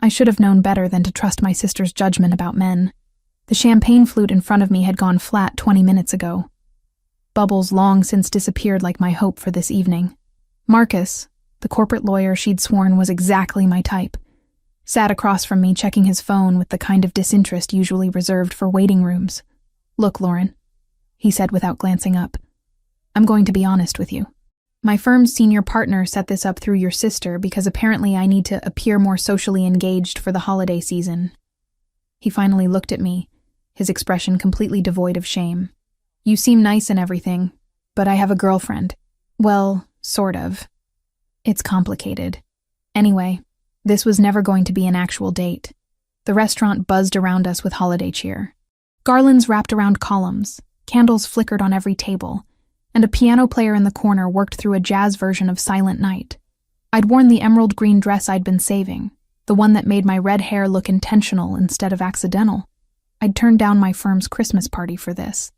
I should have known better than to trust my sister's judgment about men. The champagne flute in front of me had gone flat 20 minutes ago. Bubbles long since disappeared like my hope for this evening. Marcus, the corporate lawyer she'd sworn was exactly my type, sat across from me checking his phone with the kind of disinterest usually reserved for waiting rooms. "Look, Lauren," he said without glancing up. "I'm going to be honest with you. My firm's senior partner set this up through your sister because apparently I need to appear more socially engaged for the holiday season." He finally looked at me, his expression completely devoid of shame. "You seem nice and everything, but I have a girlfriend. Well, sort of. It's complicated. Anyway, this was never going to be an actual date." The restaurant buzzed around us with holiday cheer. Garlands wrapped around columns, candles flickered on every table, and a piano player in the corner worked through a jazz version of Silent Night. I'd worn the emerald green dress I'd been saving, the one that made my red hair look intentional instead of accidental. I'd turned down my firm's Christmas party for this.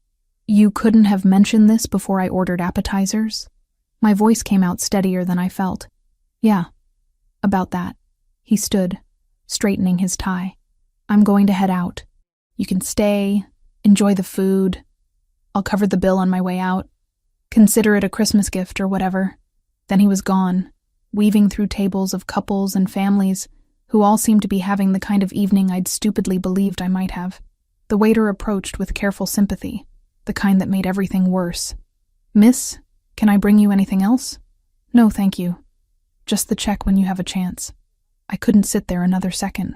"You couldn't have mentioned this before I ordered appetizers?" My voice came out steadier than I felt. "Yeah, about that." He stood, straightening his tie. "I'm going to head out. You can stay, enjoy the food. I'll cover the bill on my way out. Consider it a Christmas gift or whatever." Then he was gone, weaving through tables of couples and families who all seemed to be having the kind of evening I'd stupidly believed I might have. The waiter approached with careful sympathy, the kind that made everything worse. "Miss, can I bring you anything else?" "No, thank you. Just the check when you have a chance." I couldn't sit there another second.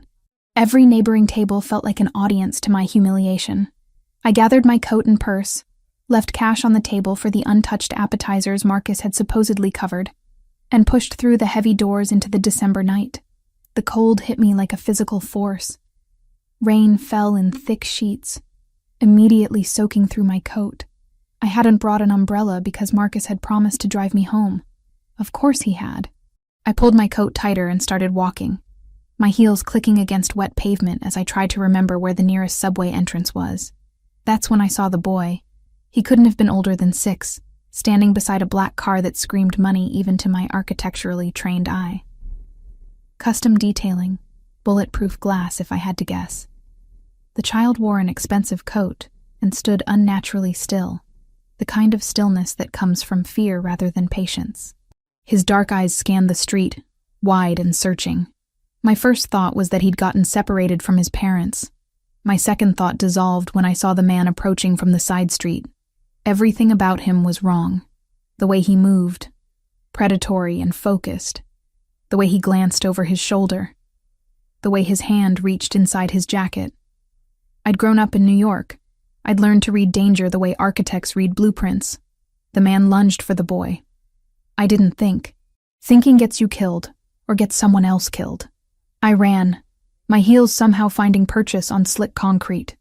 Every neighboring table felt like an audience to my humiliation. I gathered my coat and purse, left cash on the table for the untouched appetizers Marcus had supposedly covered, and pushed through the heavy doors into the December night. The cold hit me like a physical force. Rain fell in thick sheets, immediately soaking through my coat. I hadn't brought an umbrella because Marcus had promised to drive me home. Of course he had. I pulled my coat tighter and started walking, my heels clicking against wet pavement as I tried to remember where the nearest subway entrance was. That's when I saw the boy. He couldn't have been older than 6, standing beside a black car that screamed money even to my architecturally trained eye. Custom detailing, bulletproof glass if I had to guess. The child wore an expensive coat and stood unnaturally still, the kind of stillness that comes from fear rather than patience. His dark eyes scanned the street, wide and searching. My first thought was that he'd gotten separated from his parents. My second thought dissolved when I saw the man approaching from the side street. Everything about him was wrong. The way he moved, predatory and focused. The way he glanced over his shoulder. The way his hand reached inside his jacket. I'd grown up in New York. I'd learned to read danger the way architects read blueprints. The man lunged for the boy. I didn't think. Thinking gets you killed, or gets someone else killed. I ran, my heels somehow finding purchase on slick concrete.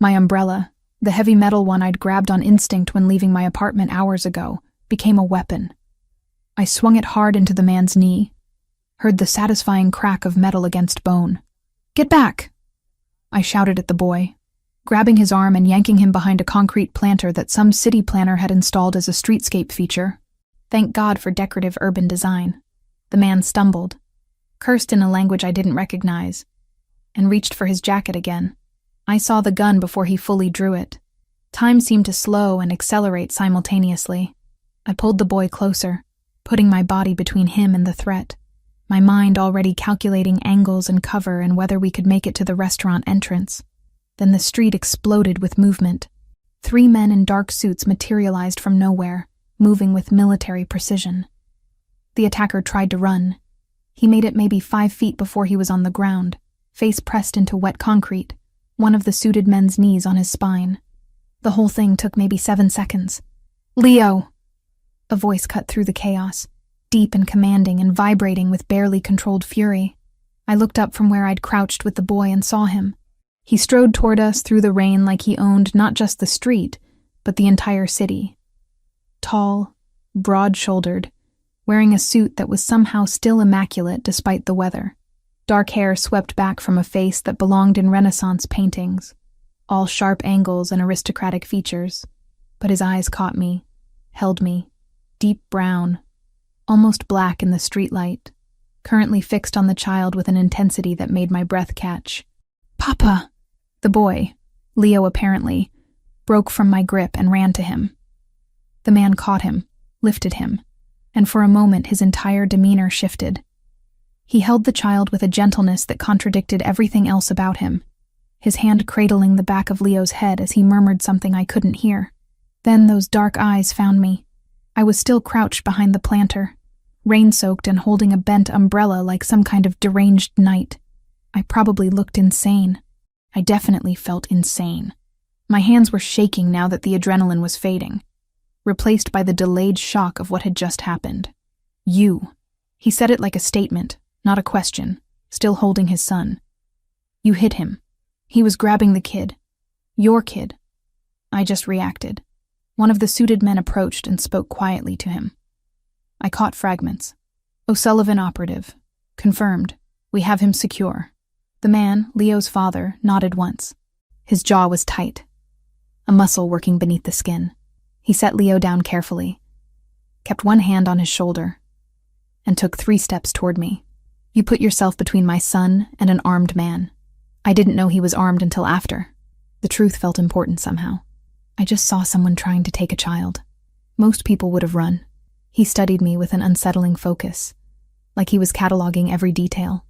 My umbrella, the heavy metal one I'd grabbed on instinct when leaving my apartment hours ago, became a weapon. I swung it hard into the man's knee, heard the satisfying crack of metal against bone. "Get back!" I shouted at the boy, grabbing his arm and yanking him behind a concrete planter that some city planner had installed as a streetscape feature. Thank God for decorative urban design. The man stumbled, cursed in a language I didn't recognize, and reached for his jacket again. I saw the gun before he fully drew it. Time seemed to slow and accelerate simultaneously. I pulled the boy closer, putting my body between him and the threat, my mind already calculating angles and cover and whether we could make it to the restaurant entrance. Then the street exploded with movement. 3 men in dark suits materialized from nowhere, moving with military precision. The attacker tried to run. He made it maybe 5 feet before he was on the ground, face pressed into wet concrete, one of the suited men's knees on his spine. The whole thing took maybe 7 seconds. "Leo!" A voice cut through the chaos, deep and commanding and vibrating with barely controlled fury. I looked up from where I'd crouched with the boy and saw him. He strode toward us through the rain like he owned not just the street, but the entire city. Tall, broad-shouldered, wearing a suit that was somehow still immaculate despite the weather. Dark hair swept back from a face that belonged in Renaissance paintings, all sharp angles and aristocratic features. But his eyes caught me, held me, deep brown, almost black in the streetlight, currently fixed on the child with an intensity that made my breath catch. "Papa!" The boy, Leo apparently, broke from my grip and ran to him. The man caught him, lifted him, and for a moment his entire demeanor shifted. He held the child with a gentleness that contradicted everything else about him, his hand cradling the back of Leo's head as he murmured something I couldn't hear. Then those dark eyes found me. I was still crouched behind the planter, rain-soaked and holding a bent umbrella like some kind of deranged knight. I probably looked insane. I definitely felt insane. My hands were shaking now that the adrenaline was fading, replaced by the delayed shock of what had just happened. "You." He said it like a statement, not a question, still holding his son. "You hit him. He was grabbing the kid. Your kid." I just reacted. One of the suited men approached and spoke quietly to him. I caught fragments. "O'Sullivan operative. Confirmed. We have him secure." The man, Leo's father, nodded once. His jaw was tight, a muscle working beneath the skin. He set Leo down carefully, kept one hand on his shoulder, and took 3 steps toward me. "You put yourself between my son and an armed man. I didn't know he was armed until after." The truth felt important somehow. I just saw someone trying to take a child. Most people would have run. He studied me with an unsettling focus, like he was cataloging every detail.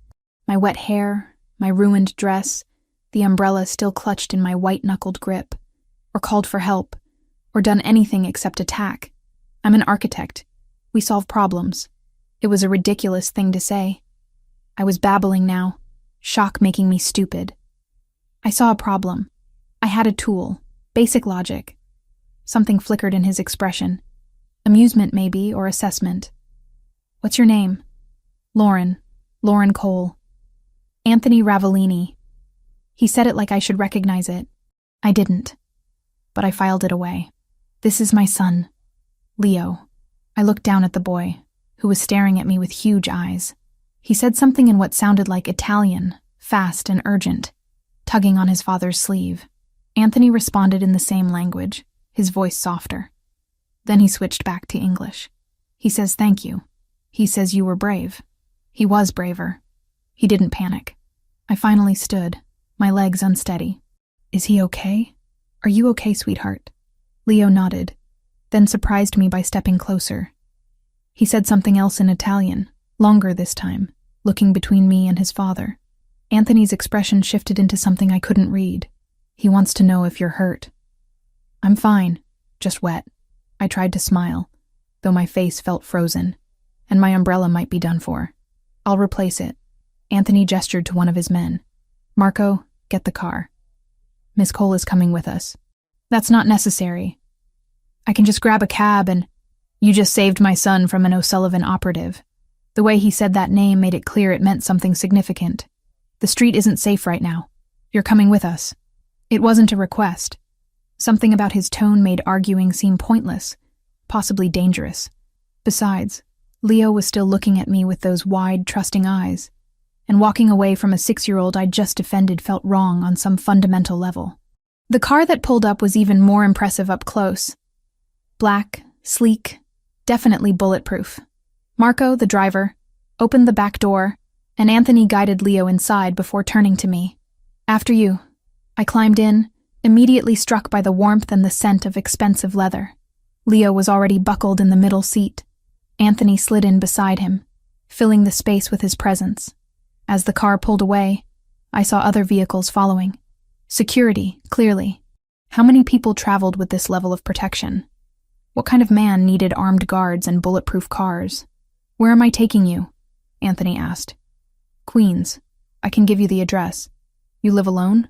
My wet hair, my ruined dress, the umbrella still clutched in my white-knuckled grip, or called for help, or done anything except attack. I'm an architect. We solve problems. It was a ridiculous thing to say. I was babbling now, shock making me stupid. I saw a problem. I had a tool. Basic logic. Something flickered in his expression. Amusement, maybe, or assessment. "What's your name?" "Lauren. Lauren Cole." "Anthony Ravellini." He said it like I should recognize it. I didn't. But I filed it away. "This is my son, Leo." I looked down at the boy, who was staring at me with huge eyes. He said something in what sounded like Italian, fast and urgent, tugging on his father's sleeve. Anthony responded in the same language, his voice softer. Then he switched back to English. "He says thank you. He says you were brave." He was braver. He didn't panic. I finally stood, my legs unsteady. "Is he okay? Are you okay, sweetheart?" Leo nodded, then surprised me by stepping closer. He said something else in Italian, longer this time, looking between me and his father. Anthony's expression shifted into something I couldn't read. "He wants to know if you're hurt." "I'm fine, just wet." I tried to smile, though my face felt frozen, and my umbrella might be done for. "I'll replace it." Anthony gestured to one of his men. "Marco, get the car. Miss Cole is coming with us." "That's not necessary. I can just grab a cab and—" "You just saved my son from an O'Sullivan operative." The way he said that name made it clear it meant something significant. "The street isn't safe right now. You're coming with us." It wasn't a request. Something about his tone made arguing seem pointless, possibly dangerous. Besides, Leo was still looking at me with those wide, trusting eyes, and walking away from a 6-year-old I'd just defended felt wrong on some fundamental level. The car that pulled up was even more impressive up close. Black, sleek, definitely bulletproof. Marco, the driver, opened the back door, and Anthony guided Leo inside before turning to me. "After you." I climbed in, immediately struck by the warmth and the scent of expensive leather. Leo was already buckled in the middle seat. Anthony slid in beside him, filling the space with his presence. As the car pulled away, I saw other vehicles following. Security, clearly. How many people traveled with this level of protection? What kind of man needed armed guards and bulletproof cars? "Where am I taking you?" Anthony asked. "Queens. I can give you the address." "You live alone?"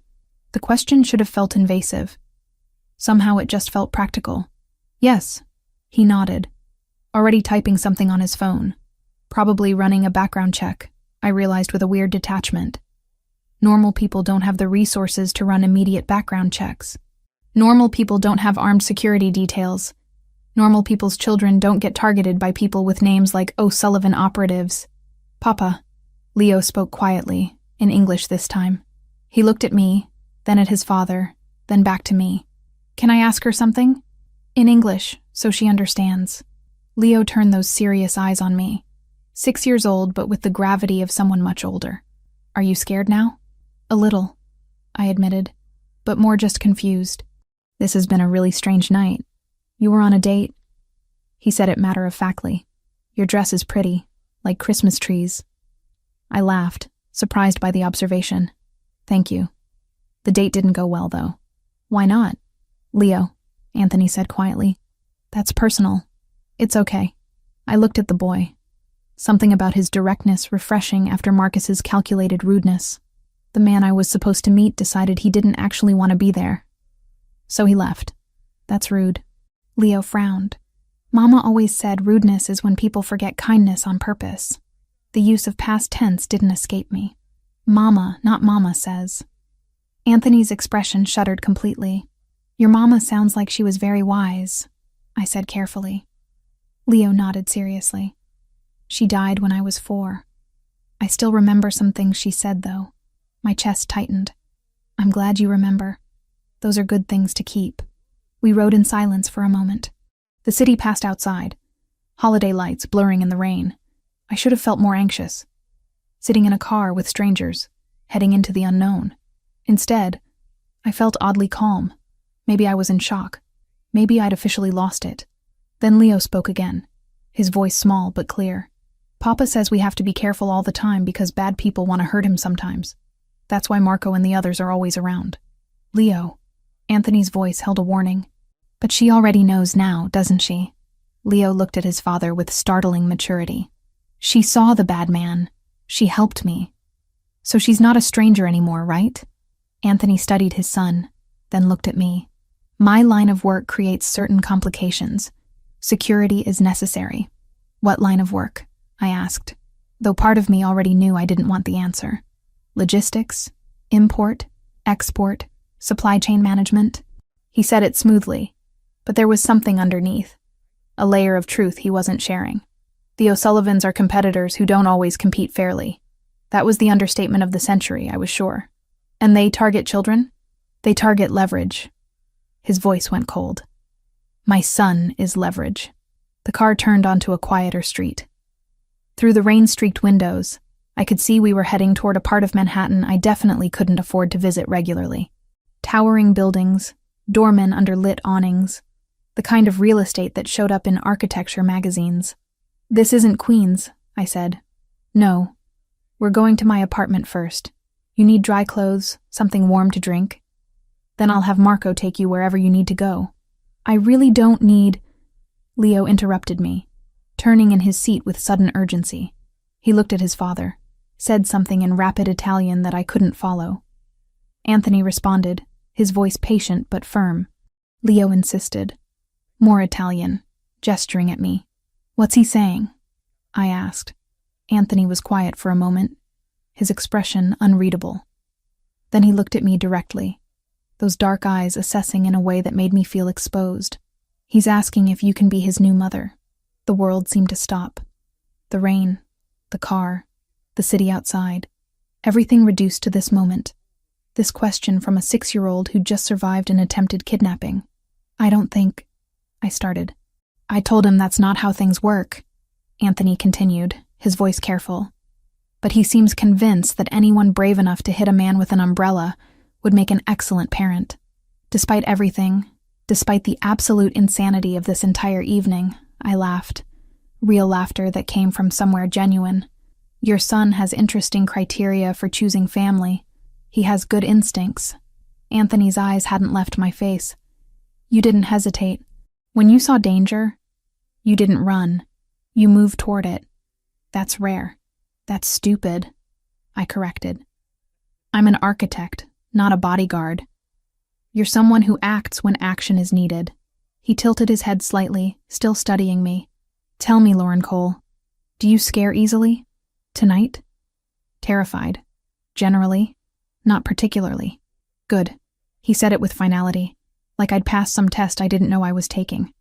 The question should have felt invasive. Somehow it just felt practical. "Yes." He nodded, already typing something on his phone. Probably running a background check, I realized with a weird detachment. Normal people don't have the resources to run immediate background checks. Normal people don't have armed security details. Normal people's children don't get targeted by people with names like O'Sullivan operatives. "Papa," Leo spoke quietly, in English this time. He looked at me, then at his father, then back to me. "Can I ask her something?" In English, so she understands. Leo turned those serious eyes on me. 6 years old, but with the gravity of someone much older. Are you scared now? A little, I admitted, but more just confused. This has been a really strange night. You were on a date? He said it matter-of-factly. Your dress is pretty, like Christmas trees. I laughed, surprised by the observation. Thank you. The date didn't go well, though. Why not? Leo, Anthony said quietly. That's personal. It's okay. I looked at the boy. Something about his directness refreshing after Marcus's calculated rudeness. The man I was supposed to meet decided he didn't actually want to be there. So he left. That's rude. Leo frowned. Mama always said rudeness is when people forget kindness on purpose. The use of past tense didn't escape me. Mama, not Mama, says. Anthony's expression shuddered completely. Your mama sounds like she was very wise, I said carefully. Leo nodded seriously. She died when I was 4. I still remember some things she said, though. My chest tightened. I'm glad you remember. Those are good things to keep. We rode in silence for a moment. The city passed outside, holiday lights blurring in the rain. I should have felt more anxious. Sitting in a car with strangers, heading into the unknown. Instead, I felt oddly calm. Maybe I was in shock. Maybe I'd officially lost it. Then Leo spoke again, his voice small but clear. Papa says we have to be careful all the time because bad people want to hurt him sometimes. That's why Marco and the others are always around. Leo. Anthony's voice held a warning. But she already knows now, doesn't she? Leo looked at his father with startling maturity. She saw the bad man. She helped me. So she's not a stranger anymore, right? Anthony studied his son, then looked at me. My line of work creates certain complications. Security is necessary. What line of work? I asked, though part of me already knew I didn't want the answer. Logistics? Import? Export? Supply chain management? He said it smoothly, but there was something underneath. A layer of truth he wasn't sharing. The O'Sullivans are competitors who don't always compete fairly. That was the understatement of the century, I was sure. And they target children? They target leverage. His voice went cold. My son is leverage. The car turned onto a quieter street. Through the rain-streaked windows, I could see we were heading toward a part of Manhattan I definitely couldn't afford to visit regularly. Towering buildings, doormen under lit awnings, the kind of real estate that showed up in architecture magazines. This isn't Queens, I said. No. We're going to my apartment first. You need dry clothes, something warm to drink. Then I'll have Marco take you wherever you need to go. I really don't need... Leo interrupted me, turning in his seat with sudden urgency. He looked at his father, said something in rapid Italian that I couldn't follow. Anthony responded, his voice patient but firm. Leo insisted. More Italian, gesturing at me. What's he saying? I asked. Anthony was quiet for a moment, his expression unreadable. Then he looked at me directly, those dark eyes assessing in a way that made me feel exposed. He's asking if you can be his new mother. The world seemed to stop. The rain, the car, the city outside, everything reduced to this moment. This question from a 6-year-old who'd just survived an attempted kidnapping. I don't think... I started. I told him that's not how things work, Anthony continued, his voice careful. But he seems convinced that anyone brave enough to hit a man with an umbrella would make an excellent parent. Despite everything, despite the absolute insanity of this entire evening, I laughed. Real laughter that came from somewhere genuine. Your son has interesting criteria for choosing family. He has good instincts. Anthony's eyes hadn't left my face. You didn't hesitate. When you saw danger, you didn't run. You moved toward it. That's rare. That's stupid, I corrected. I'm an architect, not a bodyguard. You're someone who acts when action is needed. He tilted his head slightly, still studying me. Tell me, Lauren Cole, do you scare easily? Tonight? Terrified. Generally? Not particularly. Good. He said it with finality, like I'd passed some test I didn't know I was taking.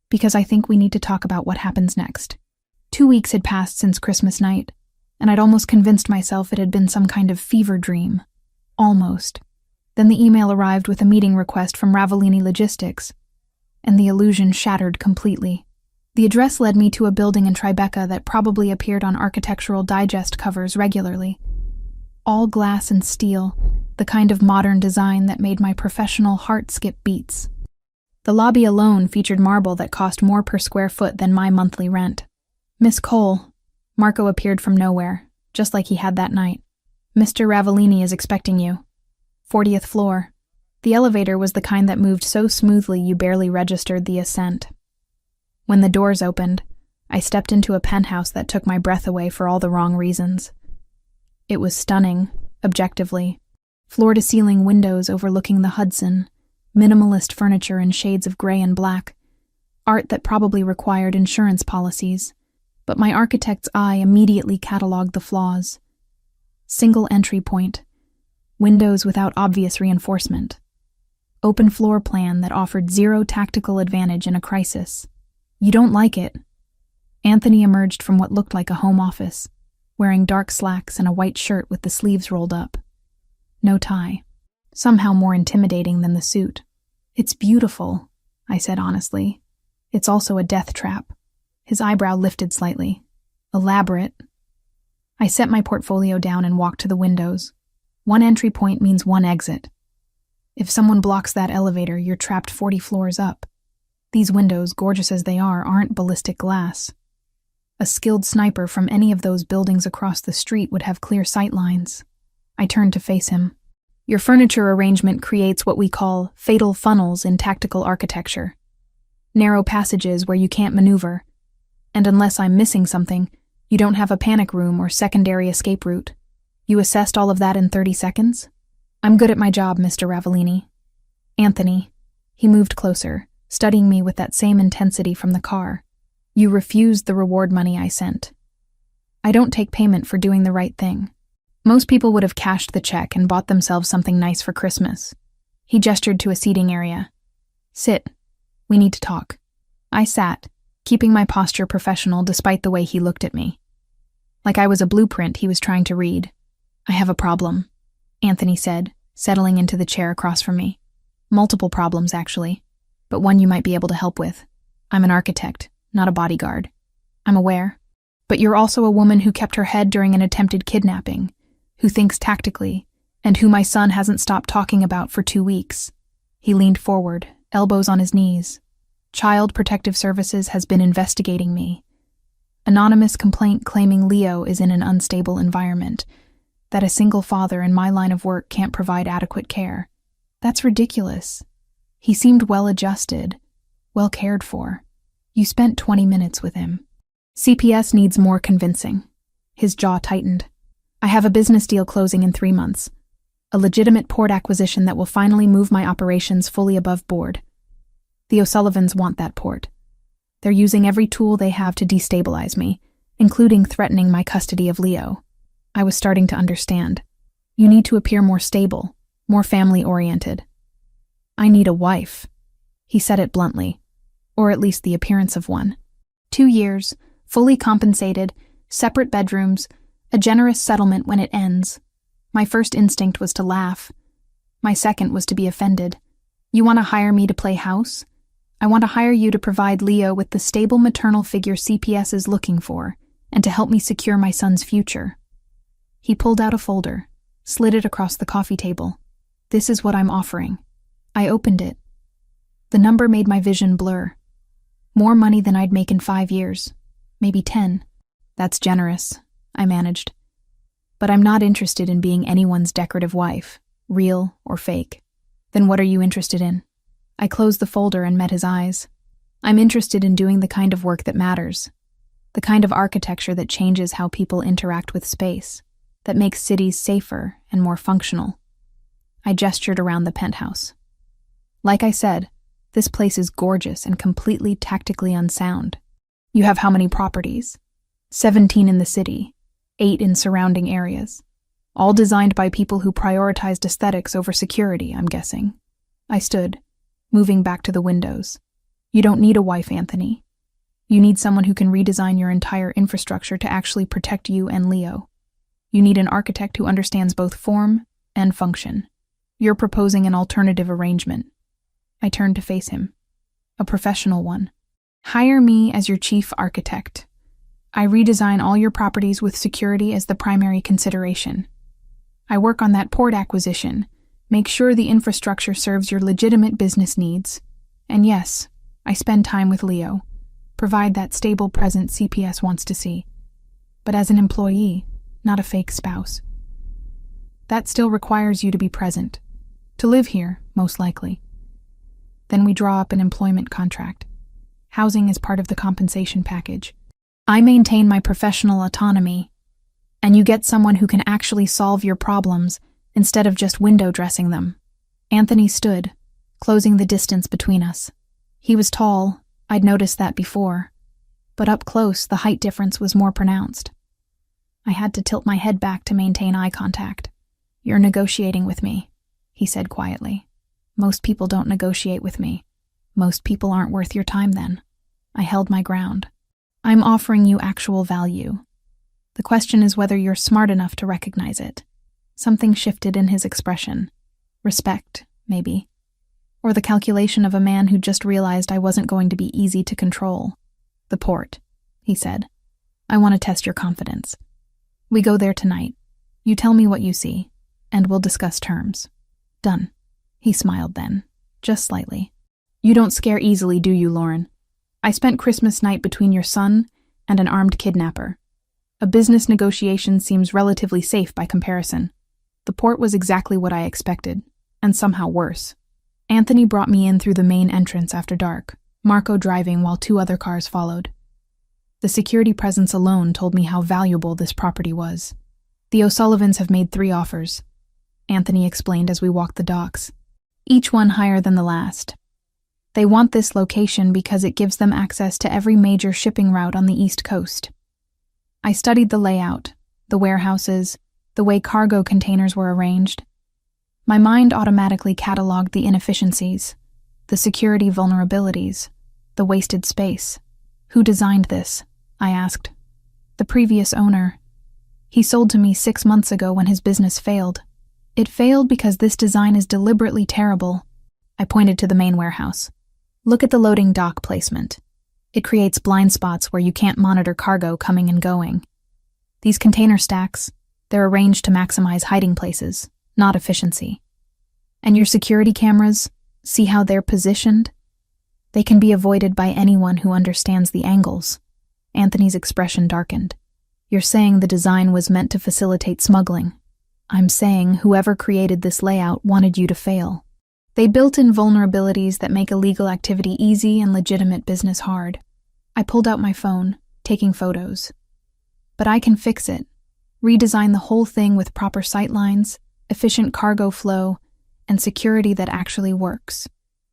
Because I think we need to talk about what happens next. 2 weeks had passed since Christmas night, and I'd almost convinced myself it had been some kind of fever dream. Almost. Then the email arrived with a meeting request from Ravellini Logistics, and the illusion shattered completely. The address led me to a building in Tribeca that probably appeared on Architectural Digest covers regularly. All glass and steel, the kind of modern design that made my professional heart skip beats. The lobby alone featured marble that cost more per square foot than my monthly rent. "Miss Cole," Marco appeared from nowhere, just like he had that night. "Mr. Ravellini is expecting you. 40th floor." The elevator was the kind that moved so smoothly you barely registered the ascent. When the doors opened, I stepped into a penthouse that took my breath away for all the wrong reasons. It was stunning, objectively. Floor-to-ceiling windows overlooking the Hudson, minimalist furniture in shades of gray and black, art that probably required insurance policies, but my architect's eye immediately cataloged the flaws. Single entry point, windows without obvious reinforcement, open floor plan that offered zero tactical advantage in a crisis. "You don't like it." Anthony emerged from what looked like a home office, wearing dark slacks and a white shirt with the sleeves rolled up. No tie. Somehow more intimidating than the suit. "It's beautiful," I said honestly. "It's also a death trap." His eyebrow lifted slightly. "Elaborate." I set my portfolio down and walked to the windows. One entry point means one exit. If someone blocks that elevator, you're trapped 40 floors up. These windows, gorgeous as they are, aren't ballistic glass. A skilled sniper from any of those buildings across the street would have clear sight lines. I turned to face him. "Your furniture arrangement creates what we call fatal funnels in tactical architecture. Narrow passages where you can't maneuver. And unless I'm missing something, you don't have a panic room or secondary escape route. You assessed all of that in 30 seconds? I'm good at my job, Mr. Ravellini." "Anthony." He moved closer, studying me with that same intensity from the car. "You refused the reward money I sent. I don't take payment for doing the right thing. Most people would have cashed the check and bought themselves something nice for Christmas." He gestured to a seating area. "Sit. We need to talk." I sat, keeping my posture professional despite the way he looked at me. Like I was a blueprint he was trying to read. "I have a problem," Anthony said, settling into the chair across from me. "Multiple problems, actually, but one you might be able to help with. I'm an architect, not a bodyguard." "I'm aware. But you're also a woman who kept her head during an attempted kidnapping, who thinks tactically, and who my son hasn't stopped talking about for 2 weeks. He leaned forward, elbows on his knees. "Child Protective Services has been investigating me. Anonymous complaint claiming Leo is in an unstable environment, that a single father in my line of work can't provide adequate care. That's ridiculous. He seemed well-adjusted, well cared for. You spent 20 minutes with him." "CPS needs more convincing." His jaw tightened. "I have a business deal closing in 3 months. A legitimate port acquisition that will finally move my operations fully above board. The O'Sullivans want that port. They're using every tool they have to destabilize me, including threatening my custody of Leo." I was starting to understand. "You need to appear more stable, more family-oriented." "I need a wife." He said it bluntly, or at least the appearance of one. 2 years, fully compensated, separate bedrooms, a generous settlement when it ends. My first instinct was to laugh. My second was to be offended. "You want to hire me to play house? I want to hire you to provide Leo with the stable maternal figure CPS is looking for, and to help me secure my son's future." He pulled out a folder, slid it across the coffee table. "This is what I'm offering." I opened it. The number made my vision blur. More money than I'd make in 5 years. Maybe 10. "That's generous," I managed. "But I'm not interested in being anyone's decorative wife, real or fake." "Then what are you interested in?" I closed the folder and met his eyes. "I'm interested in doing the kind of work that matters. The kind of architecture that changes how people interact with space, that makes cities safer and more functional." I gestured around the penthouse. "Like I said, this place is gorgeous and completely tactically unsound. You have how many properties?" 17 in the city, 8 in surrounding areas. All designed by people who prioritized aesthetics over security, I'm guessing. I stood, moving back to the windows. "You don't need a wife, Anthony. You need someone who can redesign your entire infrastructure to actually protect you and Leo. You need an architect who understands both form and function. You're proposing an alternative arrangement." I turned to face him. "A professional one." Hire me as your chief architect. I redesign all your properties with security as the primary consideration. I work on that port acquisition, make sure the infrastructure serves your legitimate business needs. And yes, I spend time with Leo, provide that stable presence CPS wants to see. But as an employee, not a fake spouse. That still requires you to be present, to live here, most likely. Then we draw up an employment contract. Housing is part of the compensation package. I maintain my professional autonomy, and you get someone who can actually solve your problems instead of just window dressing them. Anthony stood, closing the distance between us. He was tall, I'd noticed that before, but up close the height difference was more pronounced. I had to tilt my head back to maintain eye contact. You're negotiating with me, he said quietly. Most people don't negotiate with me. Most people aren't worth your time then. I held my ground. I'm offering you actual value. The question is whether you're smart enough to recognize it. Something shifted in his expression. Respect, maybe. Or the calculation of a man who just realized I wasn't going to be easy to control. The port, he said. I want to test your confidence. We go there tonight. You tell me what you see, and we'll discuss terms. Done. He smiled then, just slightly. You don't scare easily, do you, Lauren? I spent Christmas night between your son and an armed kidnapper. A business negotiation seems relatively safe by comparison. The port was exactly what I expected, and somehow worse. Anthony brought me in through the main entrance after dark, Marco driving while 2 other cars followed. The security presence alone told me how valuable this property was. The O'Sullivans have made 3 offers, Anthony explained as we walked the docks. Each one higher than the last. They want this location because it gives them access to every major shipping route on the East Coast. I studied the layout, the warehouses, the way cargo containers were arranged. My mind automatically cataloged the inefficiencies, the security vulnerabilities, the wasted space. Who designed this? I asked. The previous owner. He sold to me 6 months ago when his business failed. It failed because this design is deliberately terrible. I pointed to the main warehouse. Look at the loading dock placement. It creates blind spots where you can't monitor cargo coming and going. These container stacks, they're arranged to maximize hiding places, not efficiency. And your security cameras, see how they're positioned? They can be avoided by anyone who understands the angles. Anthony's expression darkened. You're saying the design was meant to facilitate smuggling. I'm saying whoever created this layout wanted you to fail. They built in vulnerabilities that make illegal activity easy and legitimate business hard. I pulled out my phone, taking photos. But I can fix it. Redesign the whole thing with proper sightlines, efficient cargo flow, and security that actually works.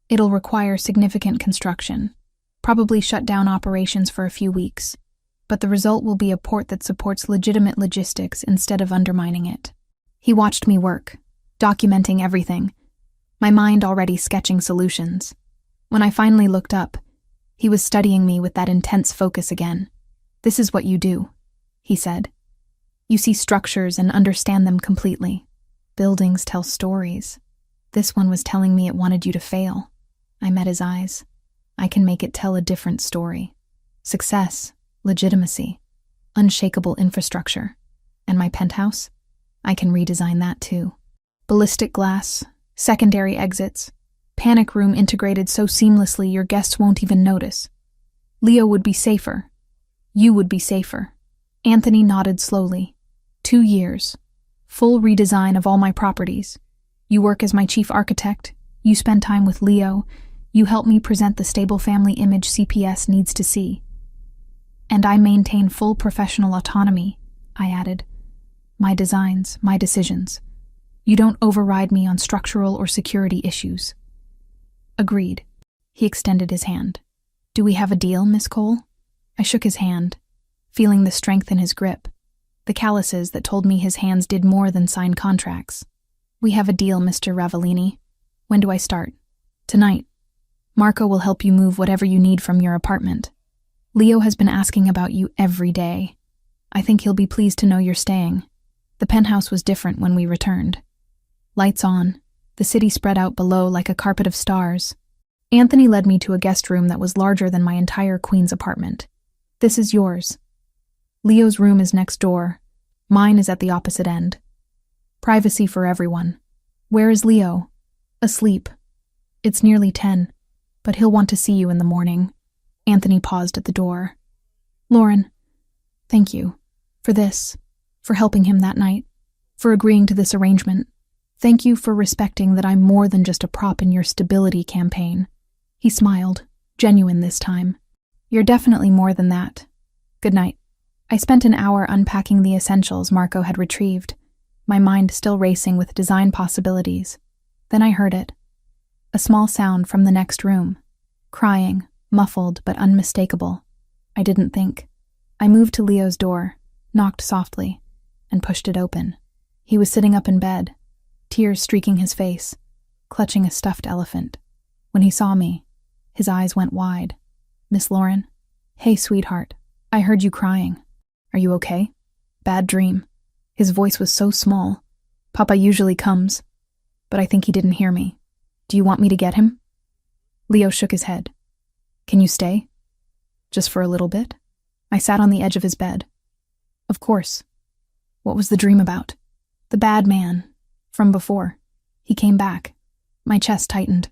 It'll require significant construction, probably shut down operations for a few weeks, but the result will be a port that supports legitimate logistics instead of undermining it. He watched me work, documenting everything, my mind already sketching solutions. When I finally looked up, he was studying me with that intense focus again. This is what you do, he said. You see structures and understand them completely. Buildings tell stories. This one was telling me it wanted you to fail. I met his eyes. I can make it tell a different story. Success, legitimacy, unshakable infrastructure. And my penthouse? I can redesign that too. Ballistic glass, secondary exits, panic room integrated so seamlessly your guests won't even notice. Leo would be safer. You would be safer. Anthony nodded slowly. 2 years. Full redesign of all my properties. You work as my chief architect. You spend time with Leo. You help me present the stable family image CPS needs to see. And I maintain full professional autonomy, I added. My designs, my decisions. You don't override me on structural or security issues. Agreed. He extended his hand. Do we have a deal, Miss Cole? I shook his hand, feeling the strength in his grip, the calluses that told me his hands did more than sign contracts. We have a deal, Mr. Ravellini. When do I start? Tonight. Marco will help you move whatever you need from your apartment. Leo has been asking about you every day. I think he'll be pleased to know you're staying. The penthouse was different when we returned. Lights on, the city spread out below like a carpet of stars. Anthony led me to a guest room that was larger than my entire queen's apartment. This is yours. Leo's room is next door. Mine is at the opposite end. Privacy for everyone. Where is Leo? Asleep. It's nearly 10, but he'll want to see you in the morning. Anthony paused at the door. Lauren, thank you. For this. For helping him that night. For agreeing to this arrangement. Thank you for respecting that I'm more than just a prop in your stability campaign. He smiled, genuine this time. You're definitely more than that. Good night. I spent an hour unpacking the essentials Marco had retrieved, my mind still racing with design possibilities. Then I heard it. A small sound from the next room. Crying, muffled but unmistakable. I didn't think. I moved to Leo's door, knocked softly, and pushed it open. He was sitting up in bed, tears streaking his face, clutching a stuffed elephant. When he saw me, his eyes went wide. Miss Lauren? Hey, sweetheart. I heard you crying. Are you okay? Bad dream. His voice was so small. Papa usually comes, but I think he didn't hear me. Do you want me to get him? Leo shook his head. Can you stay? Just for a little bit? I sat on the edge of his bed. Of course. What was the dream about? The bad man. From before. He came back. My chest tightened.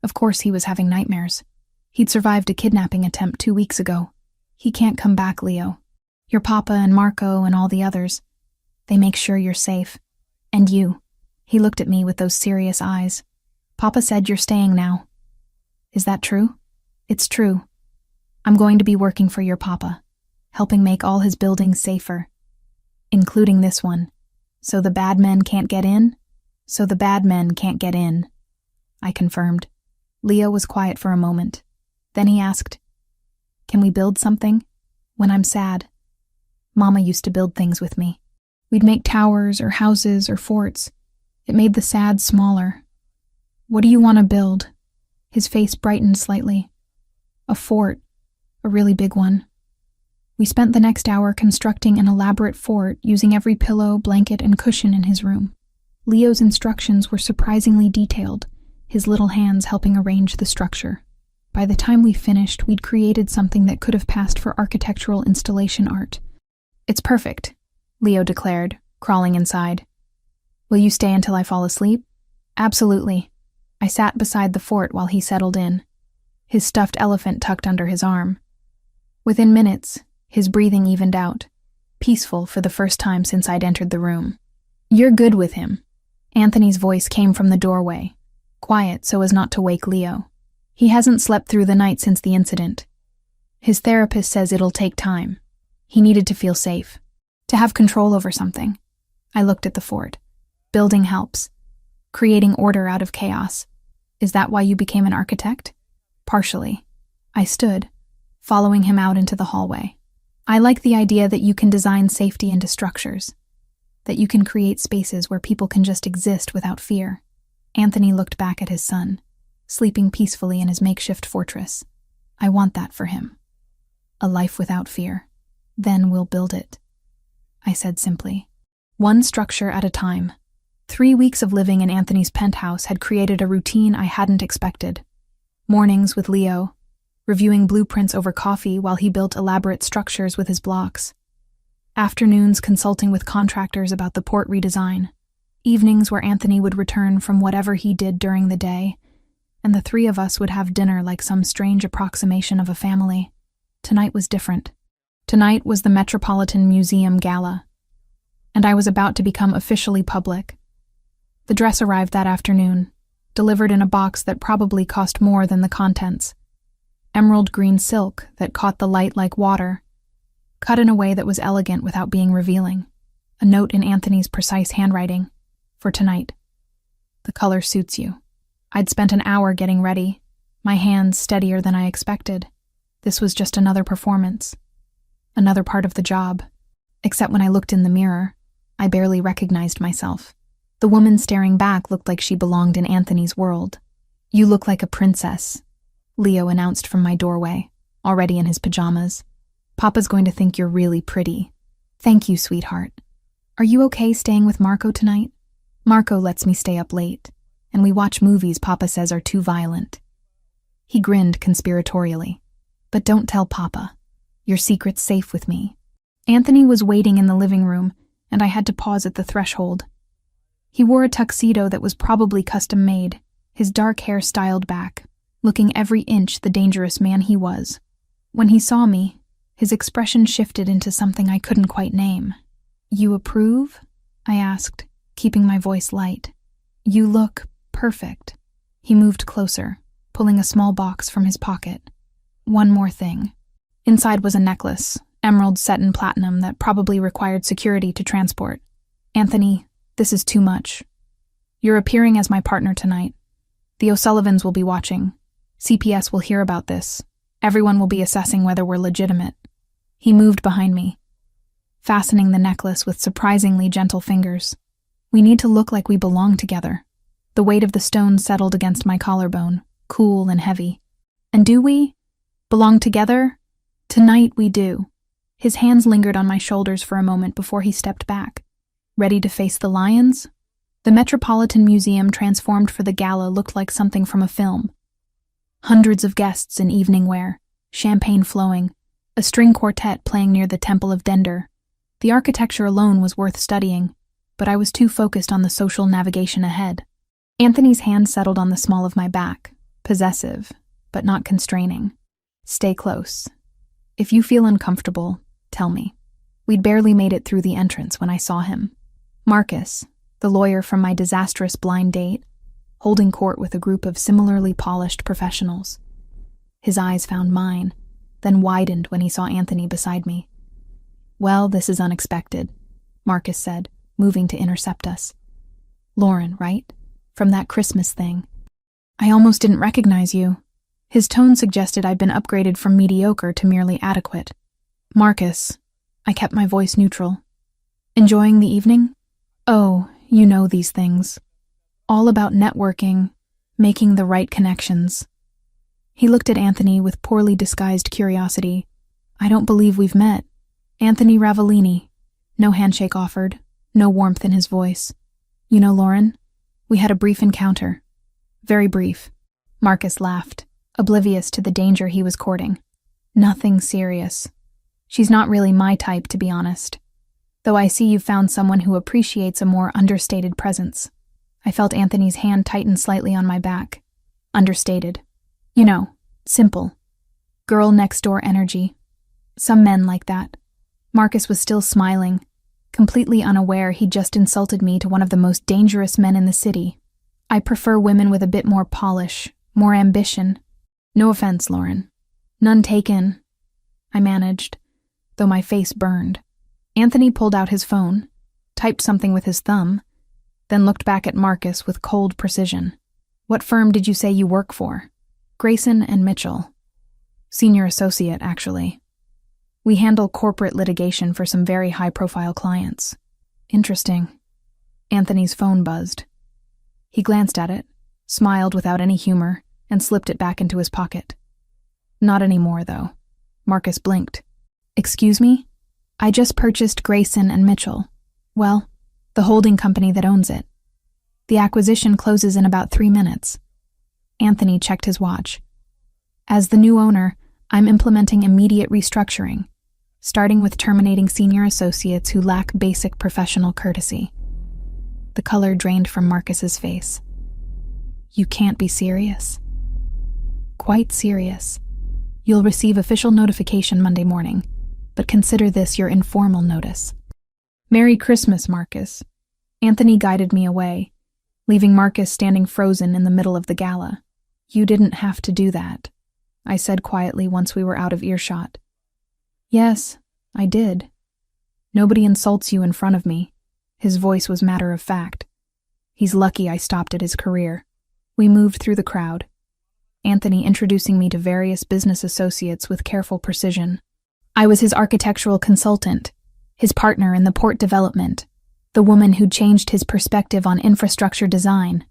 Of course he was having nightmares. He'd survived a kidnapping attempt 2 weeks ago. He can't come back, Leo. Your papa and Marco and all the others. They make sure you're safe. And you. He looked at me with those serious eyes. Papa said you're staying now. Is that true? It's true. I'm going to be working for your papa, helping make all his buildings safer. Including this one. So the bad men can't get in? So the bad men can't get in. I confirmed. Leo was quiet for a moment. Then he asked, Can we build something? When I'm sad. Mama used to build things with me. We'd make towers or houses or forts. It made the sad smaller. What do you want to build? His face brightened slightly. A fort. A really big one. We spent the next hour constructing an elaborate fort using every pillow, blanket, and cushion in his room. Leo's instructions were surprisingly detailed, his little hands helping arrange the structure. By the time we finished, we'd created something that could have passed for architectural installation art. It's perfect, Leo declared, crawling inside. Will you stay until I fall asleep? Absolutely. I sat beside the fort while he settled in, his stuffed elephant tucked under his arm. Within minutes, his breathing evened out, peaceful for the first time since I'd entered the room. You're good with him. Anthony's voice came from the doorway, quiet so as not to wake Leo. He hasn't slept through the night since the incident. His therapist says it'll take time. He needed to feel safe, to have control over something. I looked at the fort. Building helps. Creating order out of chaos. Is that why you became an architect? Partially. I stood, following him out into the hallway. I like the idea that you can design safety into structures, that you can create spaces where people can just exist without fear. Anthony looked back at his son, sleeping peacefully in his makeshift fortress. I want that for him. A life without fear. Then we'll build it. I said simply. One structure at a time. 3 weeks of living in Anthony's penthouse had created a routine I hadn't expected. Mornings with Leo, reviewing blueprints over coffee while he built elaborate structures with his blocks. Afternoons consulting with contractors about the port redesign. Evenings where Anthony would return from whatever he did during the day, and the three of us would have dinner like some strange approximation of a family. Tonight was different. Tonight was the Metropolitan Museum Gala, and I was about to become officially public. The dress arrived that afternoon, delivered in a box that probably cost more than the contents. Emerald green silk that caught the light like water, cut in a way that was elegant without being revealing. A note in Anthony's precise handwriting. For tonight. The color suits you. I'd spent an hour getting ready, my hands steadier than I expected. This was just another performance. Another part of the job. Except when I looked in the mirror, I barely recognized myself. The woman staring back looked like she belonged in Anthony's world. You look like a princess, Leo announced from my doorway, already in his pajamas. Papa's going to think you're really pretty. Thank you, sweetheart. Are you okay staying with Marco tonight? Marco lets me stay up late, and we watch movies Papa says are too violent. He grinned conspiratorially. But don't tell Papa. Your secret's safe with me. Anthony was waiting in the living room, and I had to pause at the threshold. He wore a tuxedo that was probably custom-made, his dark hair styled back, looking every inch the dangerous man he was. When he saw me, his expression shifted into something I couldn't quite name. You approve? I asked, keeping my voice light. You look perfect. He moved closer, pulling a small box from his pocket. One more thing. Inside was a necklace, emerald set in platinum that probably required security to transport. Anthony, this is too much. You're appearing as my partner tonight. The O'Sullivans will be watching. CPS will hear about this. Everyone will be assessing whether we're legitimate. He moved behind me, fastening the necklace with surprisingly gentle fingers. We need to look like we belong together. The weight of the stone settled against my collarbone, cool and heavy. And do we? Belong together? Tonight we do. His hands lingered on my shoulders for a moment before he stepped back. Ready to face the lions? The Metropolitan Museum transformed for the gala looked like something from a film. Hundreds of guests in evening wear, champagne flowing, a string quartet playing near the Temple of Dender. The architecture alone was worth studying, but I was too focused on the social navigation ahead. Anthony's hand settled on the small of my back, possessive, but not constraining. Stay close. If you feel uncomfortable, tell me. We'd barely made it through the entrance when I saw him. Marcus, the lawyer from my disastrous blind date, holding court with a group of similarly polished professionals. His eyes found mine, then widened when he saw Anthony beside me. Well, this is unexpected, Marcus said, moving to intercept us. Lauren, right? From that Christmas thing. I almost didn't recognize you. His tone suggested I'd been upgraded from mediocre to merely adequate. Marcus, I kept my voice neutral. Enjoying the evening? Oh, you know these things. All about networking, making the right connections. He looked at Anthony with poorly disguised curiosity. I don't believe we've met. Anthony Ravellini. No handshake offered, no warmth in his voice. You know, Lauren, we had a brief encounter. Very brief. Marcus laughed, oblivious to the danger he was courting. Nothing serious. She's not really my type, to be honest. Though I see you've found someone who appreciates a more understated presence. I felt Anthony's hand tighten slightly on my back. Understated. You know, simple. Girl next door energy. Some men like that. Marcus was still smiling, completely unaware he'd just insulted me to one of the most dangerous men in the city. I prefer women with a bit more polish, more ambition. No offense, Lauren. None taken. I managed, though my face burned. Anthony pulled out his phone, typed something with his thumb, then looked back at Marcus with cold precision. What firm did you say you work for? Grayson and Mitchell. Senior associate, actually. We handle corporate litigation for some very high-profile clients. Interesting. Anthony's phone buzzed. He glanced at it, smiled without any humor, and slipped it back into his pocket. Not anymore, though. Marcus blinked. Excuse me? I just purchased Grayson and Mitchell. Well, the holding company that owns it. The acquisition closes in about 3 minutes. Anthony checked his watch. As the new owner, I'm implementing immediate restructuring, starting with terminating senior associates who lack basic professional courtesy. The color drained from Marcus's face. You can't be serious. Quite serious. You'll receive official notification Monday morning, but consider this your informal notice. Merry Christmas, Marcus. Anthony guided me away, leaving Marcus standing frozen in the middle of the gala. You didn't have to do that, I said quietly once we were out of earshot. Yes, I did. Nobody insults you in front of me. His voice was matter of fact. He's lucky I stopped at his career. We moved through the crowd, Anthony introducing me to various business associates with careful precision. I was his architectural consultant, his partner in the port development, the woman who'd changed his perspective on infrastructure design.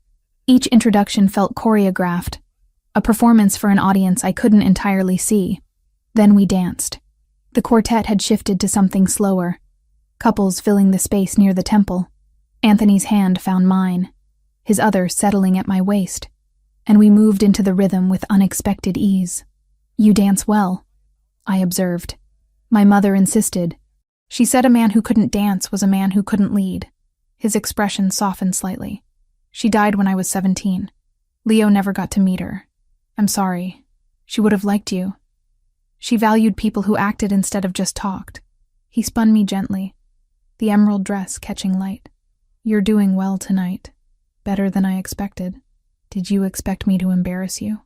Each introduction felt choreographed, a performance for an audience I couldn't entirely see. Then we danced. The quartet had shifted to something slower, couples filling the space near the temple. Anthony's hand found mine, his other settling at my waist. and we moved into the rhythm with unexpected ease. "You dance well," I observed. My mother insisted. She said a man who couldn't dance was a man who couldn't lead. His expression softened slightly. "She died when I was 17. Leo never got to meet her. I'm sorry. She would have liked you. She valued people who acted instead of just talked." He spun me gently, the emerald dress catching light. "You're doing well tonight. Better than I expected. Did you expect me to embarrass you?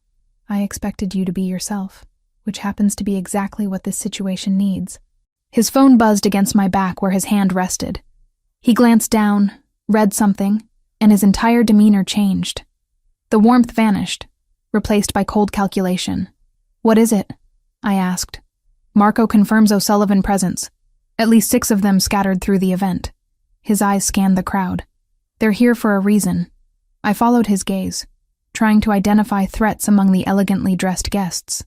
I expected you to be yourself, which happens to be exactly what this situation needs." His phone buzzed against my back where his hand rested. He glanced down, read something, and his entire demeanor changed. The warmth vanished, replaced by cold calculation. "What is it?" I asked. "Marco confirms O'Sullivan presence. At least 6 of them scattered through the event." His eyes scanned the crowd. "They're here for a reason." I followed his gaze, trying to identify threats among the elegantly dressed guests.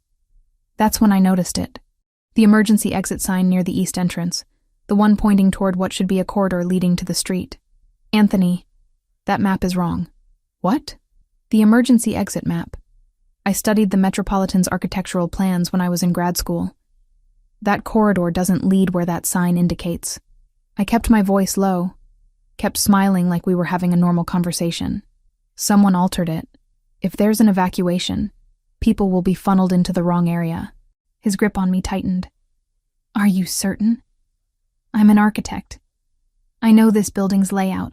That's when I noticed it. The emergency exit sign near the east entrance, the one pointing toward what should be a corridor leading to the street. "Anthony, that map is wrong." "What?" "The emergency exit map. I studied the Metropolitan's architectural plans when I was in grad school. That corridor doesn't lead where that sign indicates." I kept my voice low, kept smiling like we were having a normal conversation. "Someone altered it. If there's an evacuation, people will be funneled into the wrong area." His grip on me tightened. "Are you certain?" "I'm an architect. I know this building's layout.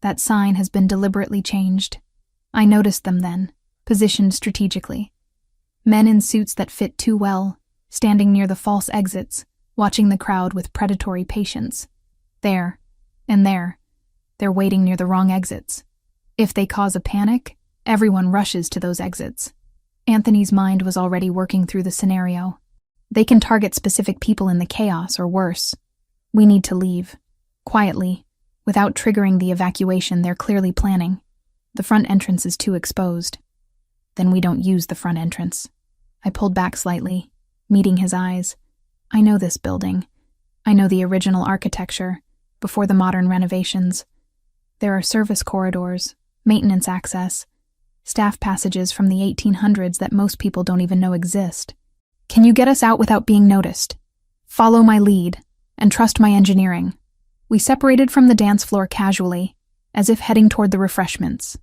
That sign has been deliberately changed. I noticed them then, positioned strategically. Men in suits that fit too well, standing near the false exits, watching the crowd with predatory patience. There, and there, they're waiting near the wrong exits. If they cause a panic, everyone rushes to those exits." Anthony's mind was already working through the scenario. "They can target specific people in the chaos, or worse. We need to leave. Quietly, without triggering the evacuation they're clearly planning. The front entrance is too exposed." "Then we don't use the front entrance." I pulled back slightly, meeting his eyes. "I know this building. I know the original architecture, before the modern renovations. There are service corridors, maintenance access, staff passages from the 1800s that most people don't even know exist. Can you get us out without being noticed? Follow my lead, and trust my engineering." We separated from the dance floor casually, as if heading toward the refreshments.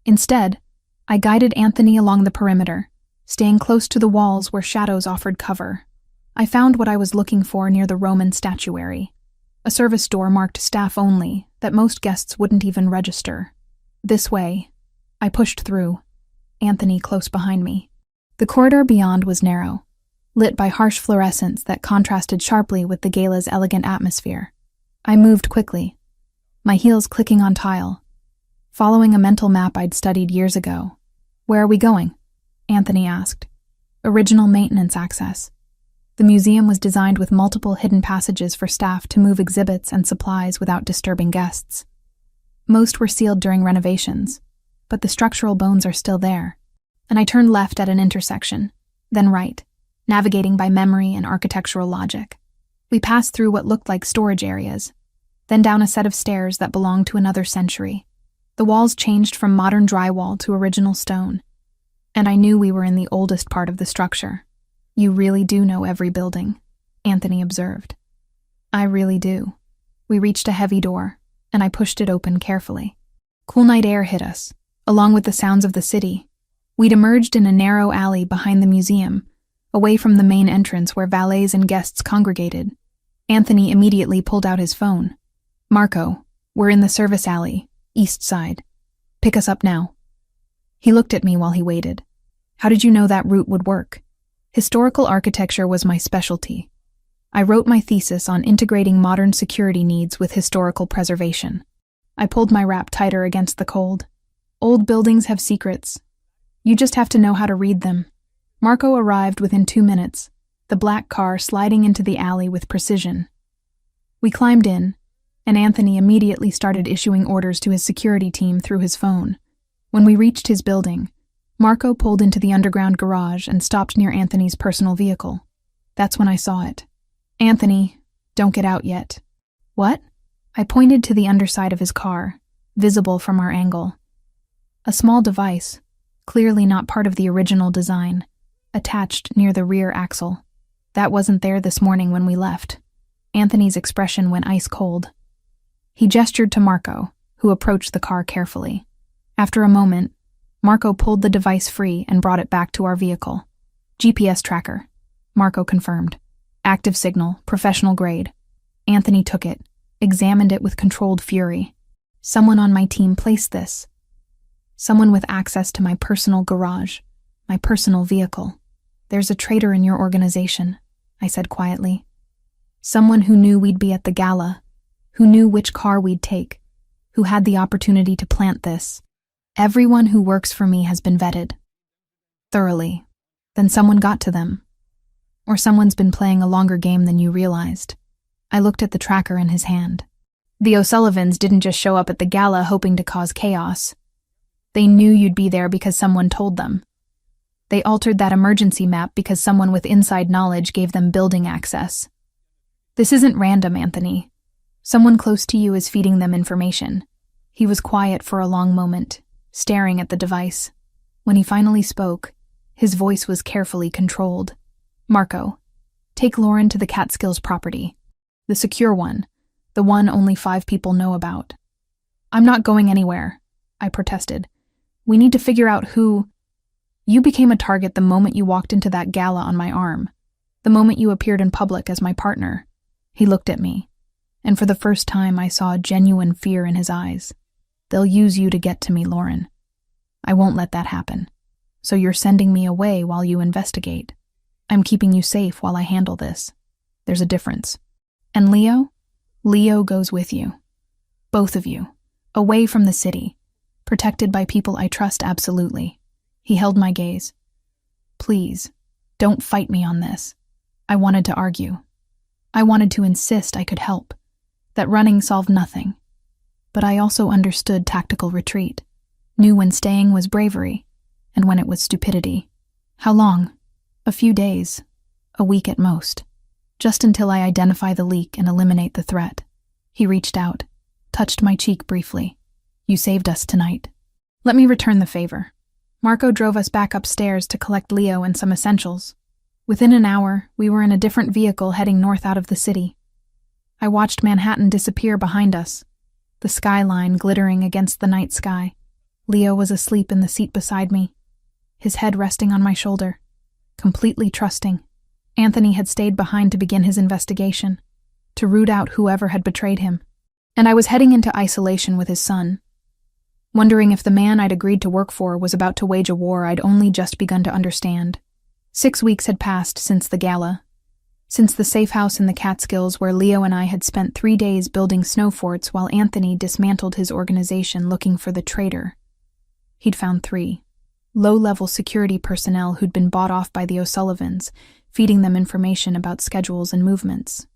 Instead, I guided Anthony along the perimeter, staying close to the walls where shadows offered cover. I found what I was looking for near the Roman statuary, a service door marked staff only that most guests wouldn't even register. "This way." I pushed through, Anthony close behind me. The corridor beyond was narrow, lit by harsh fluorescents that contrasted sharply with the gala's elegant atmosphere. I moved quickly, my heels clicking on tile, following a mental map I'd studied years ago. "Where are we going?" Anthony asked. "Original maintenance access." The museum was designed with multiple hidden passages for staff to move exhibits and supplies without disturbing guests. Most were sealed during renovations, but the structural bones are still there. And I turned left at an intersection, then right, navigating by memory and architectural logic. We passed through what looked like storage areas, then down a set of stairs that belonged to another century. The walls changed from modern drywall to original stone, and I knew we were in the oldest part of the structure. "You really do know every building," Anthony observed. "I really do." We reached a heavy door, and I pushed it open carefully. Cool night air hit us, along with the sounds of the city. We'd emerged in a narrow alley behind the museum, away from the main entrance where valets and guests congregated. Anthony immediately pulled out his phone. "Marco, we're in the service alley, east side. Pick us up now." He looked at me while he waited. "How did you know that route would work?" Historical architecture was my specialty. I wrote my thesis on integrating modern security needs with historical preservation. I pulled my wrap tighter against the cold. Old buildings have secrets. You just have to know how to read them. Marco arrived within 2 minutes, the black car sliding into the alley with precision. We climbed in, and Anthony immediately started issuing orders to his security team through his phone. When we reached his building, Marco pulled into the underground garage and stopped near Anthony's personal vehicle. That's when I saw it. "Anthony, don't get out yet." "What?" I pointed to the underside of his car, visible from our angle. A small device, clearly not part of the original design, attached near the rear axle. That wasn't there this morning when we left. Anthony's expression went ice cold. He gestured to Marco, who approached the car carefully. After a moment, Marco pulled the device free and brought it back to our vehicle. GPS tracker, Marco confirmed. Active signal, professional grade. Anthony took it, examined it with controlled fury. Someone on my team placed this. Someone with access to my personal garage, my personal vehicle. There's a traitor in your organization, I said quietly. Someone who knew we'd be at the gala, who knew which car we'd take, who had the opportunity to plant this. Everyone who works for me has been vetted. Thoroughly. Then someone got to them. Or someone's been playing a longer game than you realized. I looked at the tracker in his hand. The O'Sullivans didn't just show up at the gala hoping to cause chaos. They knew you'd be there because someone told them. They altered that emergency map because someone with inside knowledge gave them building access. This isn't random, Anthony. Someone close to you is feeding them information. He was quiet for a long moment, staring at the device. When he finally spoke, his voice was carefully controlled. Marco, take Lauren to the Catskills property. The secure one, the one only 5 people know about. I'm not going anywhere, I protested. We need to figure out who... You became a target the moment you walked into that gala on my arm, the moment you appeared in public as my partner. He looked at me, and for the first time I saw genuine fear in his eyes. They'll use you to get to me, Lauren. I won't let that happen. So you're sending me away while you investigate. I'm keeping you safe while I handle this. There's a difference. And Leo? Leo goes with you. Both of you. Away from the city. Protected by people I trust absolutely. He held my gaze. Please, don't fight me on this. I wanted to argue. I wanted to insist I could help. That running solved nothing. But I also understood tactical retreat. Knew when staying was bravery, and when it was stupidity. How long? A few days. A week at most. Just until I identify the leak and eliminate the threat. He reached out, touched my cheek briefly. You saved us tonight. Let me return the favor. Marco drove us back upstairs to collect Leo and some essentials. Within an hour, we were in a different vehicle heading north out of the city. I watched Manhattan disappear behind us, the skyline glittering against the night sky. Leo was asleep in the seat beside me, his head resting on my shoulder, completely trusting. Anthony had stayed behind to begin his investigation, to root out whoever had betrayed him. And I was heading into isolation with his son, wondering if the man I'd agreed to work for was about to wage a war I'd only just begun to understand. 6 weeks had passed since the gala, since the safe house in the Catskills where Leo and I had spent 3 days building snow forts while Anthony dismantled his organization looking for the traitor. He'd found 3 low-level security personnel who'd been bought off by the O'Sullivans, feeding them information about schedules and movements.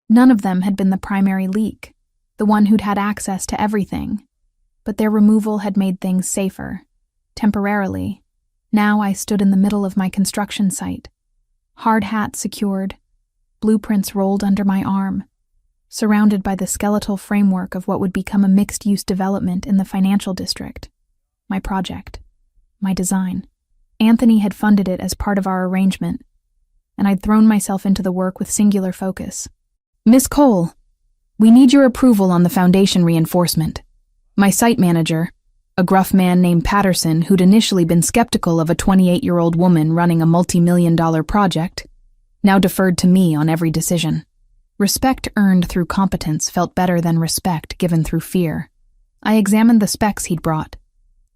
None of them had been the primary leak, the one who'd had access to everything. But their removal had made things safer. Temporarily. Now I stood in the middle of my construction site. Hard hat secured. Blueprints rolled under my arm. Surrounded by the skeletal framework of what would become a mixed-use development in the financial district. My project. My design. Anthony had funded it as part of our arrangement, and I'd thrown myself into the work with singular focus. Miss Cole, we need your approval on the foundation reinforcement. My site manager, a gruff man named Patterson who'd initially been skeptical of a 28-year-old woman running a multi-million-dollar project, now deferred to me on every decision. Respect earned through competence felt better than respect given through fear. I examined the specs he'd brought,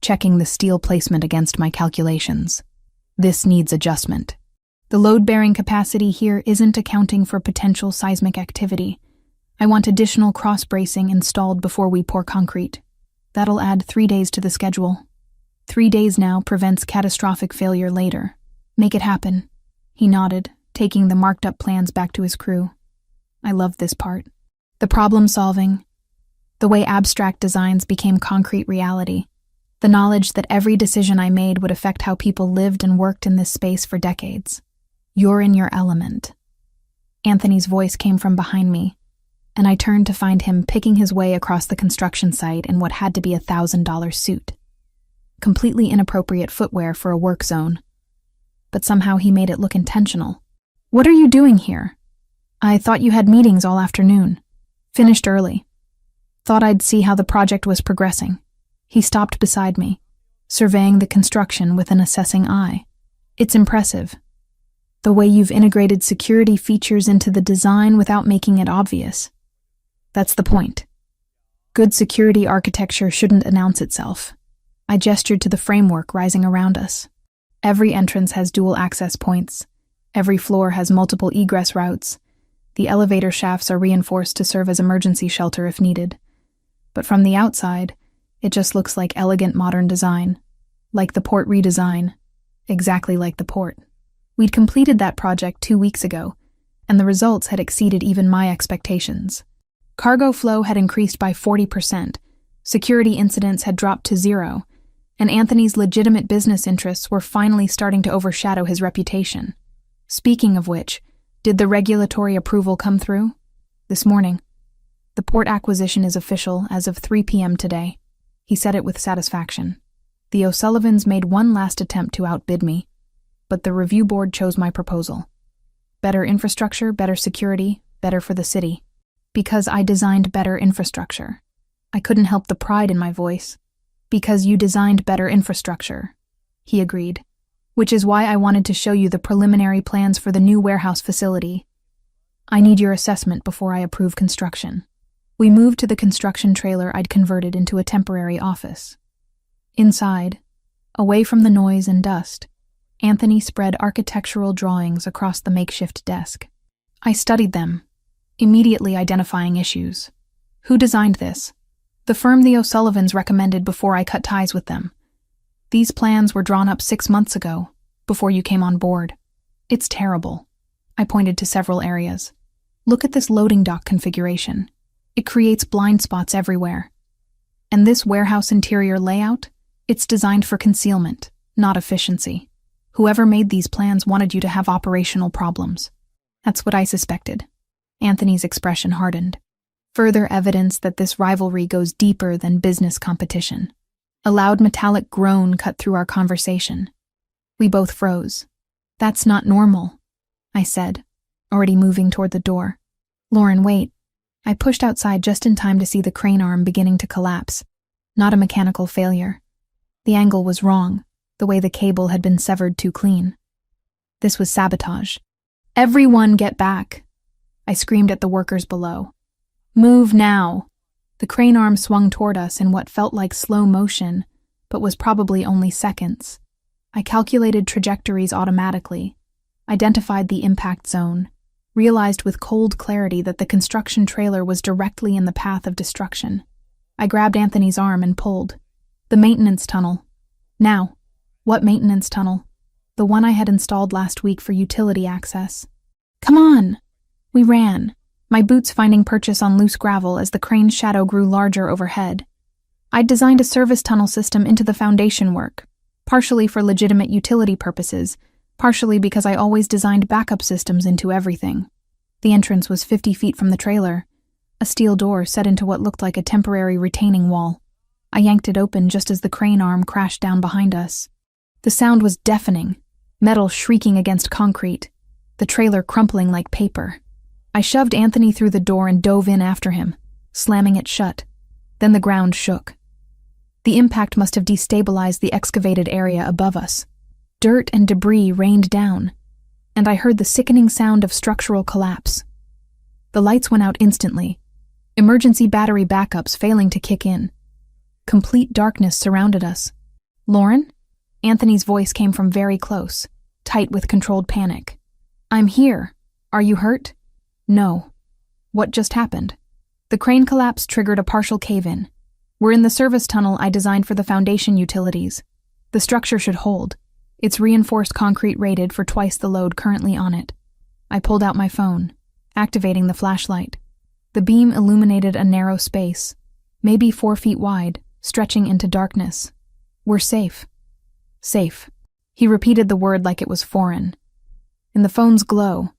checking the steel placement against my calculations. This needs adjustment. The load-bearing capacity here isn't accounting for potential seismic activity. I want additional cross-bracing installed before we pour concrete. That'll add 3 days to the schedule. 3 days now prevents catastrophic failure later. Make it happen. He nodded, taking the marked-up plans back to his crew. I loved this part. The problem-solving, the way abstract designs became concrete reality, the knowledge that every decision I made would affect how people lived and worked in this space for decades. You're in your element. Anthony's voice came from behind me, and I turned to find him picking his way across the construction site in what had to be $1,000 suit. completely inappropriate footwear for a work zone. But somehow he made it look intentional. "What are you doing here?" "I thought you had meetings all afternoon. Finished early. Thought I'd see how the project was progressing." He stopped beside me, surveying the construction with an assessing eye. "It's impressive. The way you've integrated security features into the design without making it obvious. That's the point. Good security architecture shouldn't announce itself." I gestured to the framework rising around us. "Every entrance has dual access points. Every floor has multiple egress routes. The elevator shafts are reinforced to serve as emergency shelter if needed. But from the outside, it just looks like elegant modern design. Like the port redesign. Exactly like the port." We'd completed that project 2 weeks ago, and the results had exceeded even my expectations. Cargo flow had increased by 40%, security incidents had dropped to 0, and Anthony's legitimate business interests were finally starting to overshadow his reputation. Speaking of which, did the regulatory approval come through? This morning. "The port acquisition is official as of 3 p.m. today." He said it with satisfaction. "The O'Sullivans made one last attempt to outbid me, but the review board chose my proposal. Better infrastructure, better security, better for the city. Because I designed better infrastructure." I couldn't help the pride in my voice. "Because you designed better infrastructure," he agreed. "Which is why I wanted to show you the preliminary plans for the new warehouse facility. I need your assessment before I approve construction." We moved to the construction trailer I'd converted into a temporary office. Inside, away from the noise and dust, Anthony spread architectural drawings across the makeshift desk. I studied them, immediately identifying issues. Who designed this? The firm the O'Sullivans recommended before I cut ties with them. These plans were drawn up 6 months ago, before you came on board. It's terrible. I pointed to several areas. Look at this loading dock configuration. It creates blind spots everywhere. And this warehouse interior layout? It's designed for concealment, not efficiency. Whoever made these plans wanted you to have operational problems. That's what I suspected. Anthony's expression hardened. Further evidence that this rivalry goes deeper than business competition. A loud metallic groan cut through our conversation. We both froze. "That's not normal," I said, already moving toward the door. "Lauren, wait." I pushed outside just in time to see the crane arm beginning to collapse. Not a mechanical failure. The angle was wrong, the way the cable had been severed too clean. This was sabotage. "Everyone get back," I screamed at the workers below. "Move now." The crane arm swung toward us in what felt like slow motion, but was probably only seconds. I calculated trajectories automatically, identified the impact zone, realized with cold clarity that the construction trailer was directly in the path of destruction. I grabbed Anthony's arm and pulled. "The maintenance tunnel." "Now." "What maintenance tunnel?" "The one I had installed last week for utility access." "Come on!" We ran, my boots finding purchase on loose gravel as the crane's shadow grew larger overhead. I'd designed a service tunnel system into the foundation work, partially for legitimate utility purposes, partially because I always designed backup systems into everything. The entrance was 50 feet from the trailer, a steel door set into what looked like a temporary retaining wall. I yanked it open just as the crane arm crashed down behind us. The sound was deafening, metal shrieking against concrete, the trailer crumpling like paper. I shoved Anthony through the door and dove in after him, slamming it shut. Then the ground shook. The impact must have destabilized the excavated area above us. Dirt and debris rained down, and I heard the sickening sound of structural collapse. The lights went out instantly, emergency battery backups failing to kick in. Complete darkness surrounded us. "Lauren?" Anthony's voice came from very close, tight with controlled panic. "I'm here. Are you hurt?" "No." "What just happened?" "The crane collapse triggered a partial cave-in. We're in the service tunnel I designed for the foundation utilities. The structure should hold. It's reinforced concrete rated for twice the load currently on it." I pulled out my phone, activating the flashlight. The beam illuminated a narrow space, maybe 4 feet wide, stretching into darkness. "We're safe." "Safe." He repeated the word like it was foreign. In the phone's glow,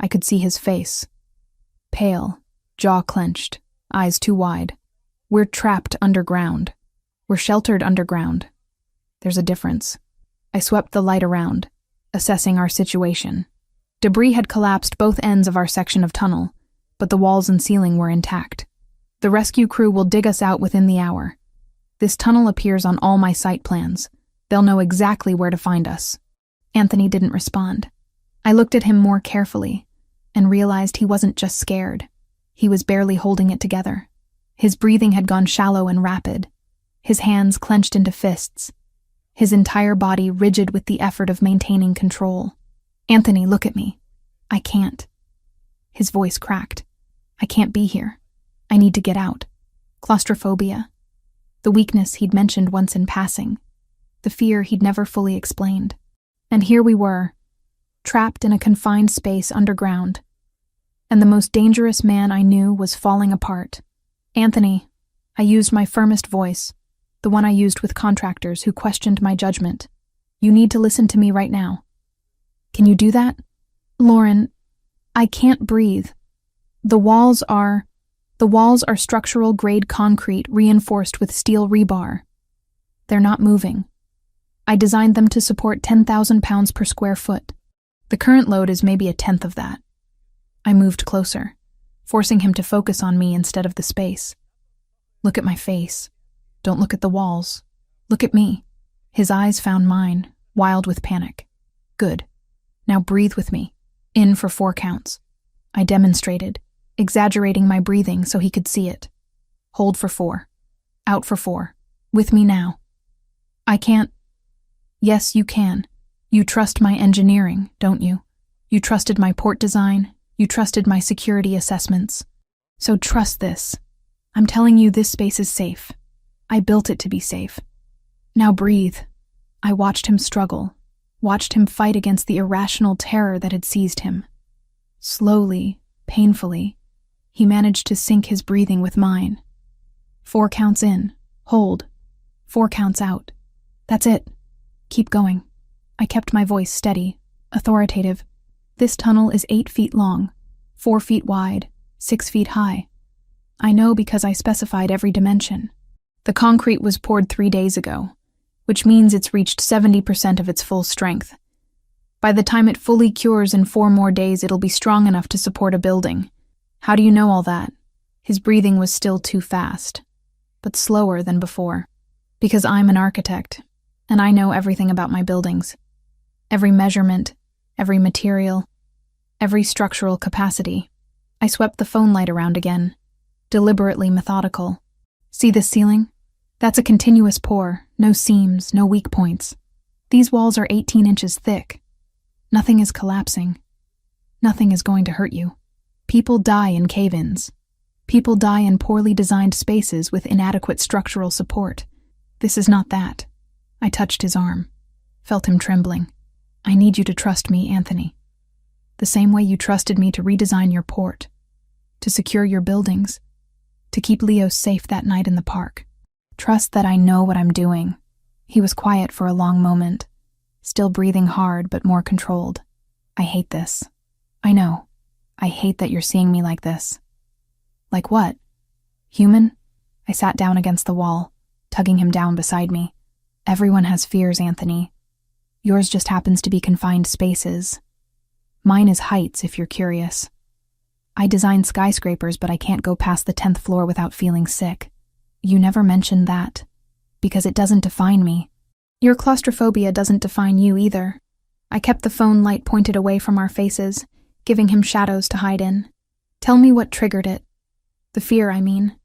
I could see his face. Pale, jaw clenched, eyes too wide. "We're trapped underground. We're sheltered underground. There's a difference. I swept the light around, assessing our situation. Debris had collapsed both ends of our section of tunnel, but the walls and ceiling were intact. The rescue crew will dig us out within the hour. This tunnel appears on all my site plans. They'll know exactly where to find us. Anthony didn't respond. I looked at him more carefully and realized he wasn't just scared. He was barely holding it together. His breathing had gone shallow and rapid, his hands clenched into fists, his entire body rigid with the effort of maintaining control. "Anthony, look at me. I can't." His voice cracked. "I can't be here. I need to get out." Claustrophobia. The weakness he'd mentioned once in passing. The fear he'd never fully explained. And here we were, trapped in a confined space underground. And the most dangerous man I knew was falling apart. "Anthony," I used my firmest voice, the one I used with contractors who questioned my judgment. "You need to listen to me right now." "Can you do that?" "Lauren, I can't breathe. The walls are structural grade concrete reinforced with steel rebar. They're not moving. I designed them to support 10,000 pounds per square foot. The current load is maybe a tenth of that." I moved closer, forcing him to focus on me instead of the space. "Look at my face. Don't look at the walls. Look at me." His eyes found mine, wild with panic. "Good. Now breathe with me. In for 4 counts. I demonstrated, exaggerating my breathing so he could see it. "Hold for 4. Out for 4. With me now." "I can't." "Yes, you can. You trust my engineering, don't you? You trusted my port design. You trusted my security assessments. So trust this. I'm telling you this space is safe. I built it to be safe. Now breathe." I watched him struggle, watched him fight against the irrational terror that had seized him. Slowly, painfully, he managed to sync his breathing with mine. 4 counts in. Hold. 4 counts out. That's it. Keep going. I kept my voice steady, authoritative. This tunnel is 8 feet long, 4 feet wide, 6 feet high. I know because I specified every dimension. The concrete was poured 3 days ago, which means it's reached 70% of its full strength. By the time it fully cures in 4 more days, it'll be strong enough to support a building. How do you know all that? His breathing was still too fast, but slower than before. Because I'm an architect, and I know everything about my buildings. Every measurement, every material, every structural capacity. I swept the phone light around again, deliberately methodical. "See this ceiling? That's a continuous pour, no seams, no weak points. These walls are 18 inches thick. Nothing is collapsing. Nothing is going to hurt you. People die in cave-ins. People die in poorly designed spaces with inadequate structural support. This is not that." I touched his arm, felt him trembling. "I need you to trust me, Anthony. The same way you trusted me to redesign your port, to secure your buildings, to keep Leo safe that night in the park. Trust that I know what I'm doing." He was quiet for a long moment, still breathing hard but more controlled. "I hate this. I know. I hate that you're seeing me like this." "Like what? Human?" I sat down against the wall, tugging him down beside me. "Everyone has fears, Anthony. Yours just happens to be confined spaces. Mine is heights, if you're curious. I design skyscrapers, but I can't go past the 10th floor without feeling sick. You never mentioned that, because it doesn't define me. Your claustrophobia doesn't define you either." I kept the phone light pointed away from our faces, giving him shadows to hide in. "Tell me what triggered it. The fear, I mean.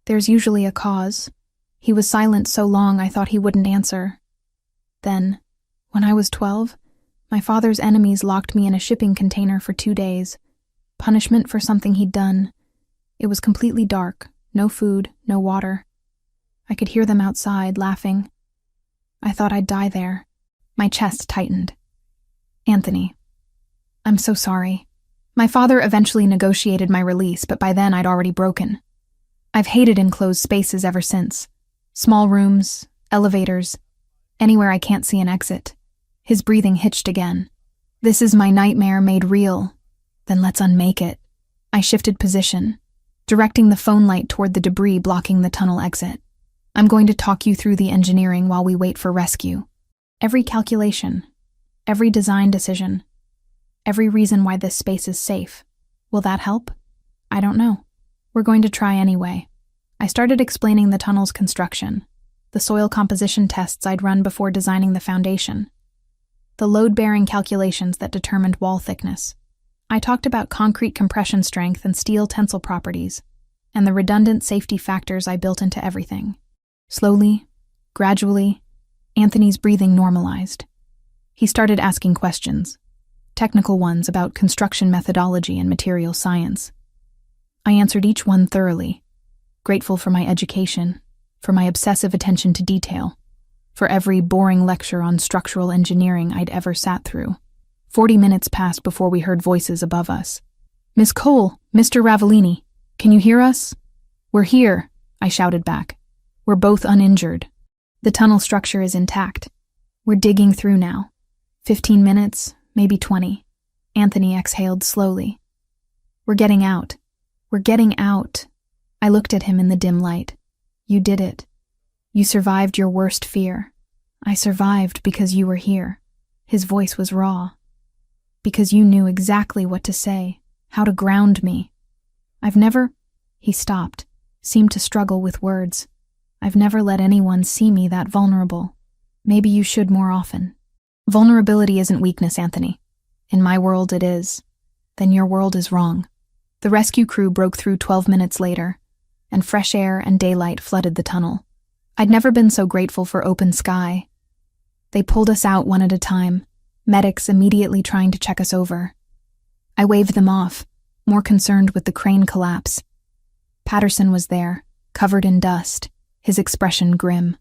There's usually a cause." He was silent so long I thought he wouldn't answer. "Then, when I was 12, my father's enemies locked me in a shipping container for 2 days. Punishment for something he'd done. It was completely dark, no food, no water. I could hear them outside, laughing. I thought I'd die there." My chest tightened. "Anthony, I'm so sorry. My father eventually negotiated my release, but by then I'd already broken. I've hated enclosed spaces ever since. Small rooms, elevators, anywhere I can't see an exit." His breathing hitched again. "This is my nightmare made real. Then let's unmake it." I shifted position, directing the phone light toward the debris blocking the tunnel exit. I'm going to talk you through the engineering while we wait for rescue. Every calculation, every design decision, every reason why this space is safe. Will that help? I don't know. We're going to try anyway. I started explaining the tunnel's construction, the soil composition tests I'd run before designing the foundation, the load-bearing calculations that determined wall thickness. I talked about concrete compression strength and steel tensile properties, and the redundant safety factors I built into everything. Slowly, gradually, Anthony's breathing normalized. He started asking questions, technical ones about construction methodology and material science. I answered each one thoroughly, grateful for my education, for my obsessive attention to detail, for every boring lecture on structural engineering I'd ever sat through. 40 minutes passed before we heard voices above us. "Miss Cole, Mr. Ravellini, can you hear us?" "We're here," I shouted back. "We're both uninjured. The tunnel structure is intact. We're digging through now. 15 minutes, maybe 20. Anthony exhaled slowly. "We're getting out. We're getting out." I looked at him in the dim light. "You did it. You survived your worst fear. I survived because you were here." His voice was raw. "Because you knew exactly what to say, how to ground me. I've never—" He stopped, seemed to struggle with words. "I've never let anyone see me that vulnerable. Maybe you should more often." "Vulnerability isn't weakness, Anthony. In my world it is. Then your world is wrong." The rescue crew broke through 12 minutes later, and fresh air and daylight flooded the tunnel. I'd never been so grateful for open sky. They pulled us out one at a time, medics immediately trying to check us over. I waved them off, more concerned with the crane collapse. Patterson was there, covered in dust, his expression grim.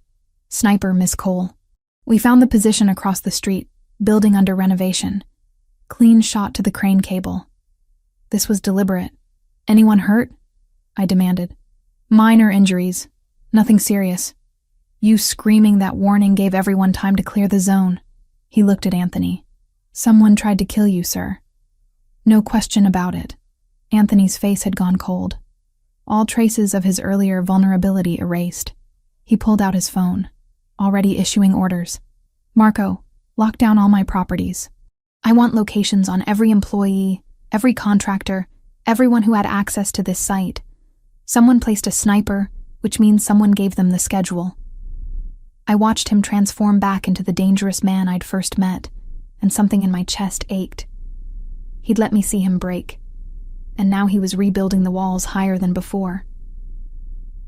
"Sniper, Miss Cole." We found the position across the street, building under renovation. Clean shot to the crane cable. This was deliberate. "Anyone hurt?" I demanded. "Minor injuries. Nothing serious. You screaming that warning gave everyone time to clear the zone." He looked at Anthony. "Someone tried to kill you, sir." No question about it. Anthony's face had gone cold. All traces of his earlier vulnerability erased. He pulled out his phone, already issuing orders. "Marco, lock down all my properties. I want locations on every employee, every contractor, everyone who had access to this site. Someone placed a sniper, which means someone gave them the schedule." I watched him transform back into the dangerous man I'd first met, and something in my chest ached. He'd let me see him break, and now he was rebuilding the walls higher than before.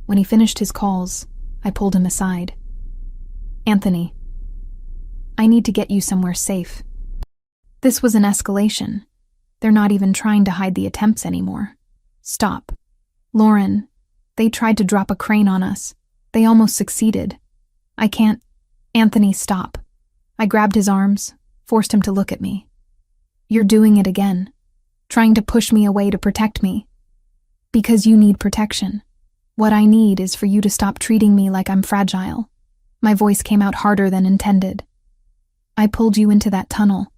When he finished his calls, I pulled him aside. "Anthony, I need to get you somewhere safe." This was an escalation. They're not even trying to hide the attempts anymore. "Stop. Lauren, they tried to drop a crane on us. They almost succeeded. I can't—" "Anthony, stop." I grabbed his arms, forced him to look at me. "You're doing it again, trying to push me away to protect me. Because you need protection. What I need is for you to stop treating me like I'm fragile." My voice came out harder than intended. "I pulled you into that tunnel.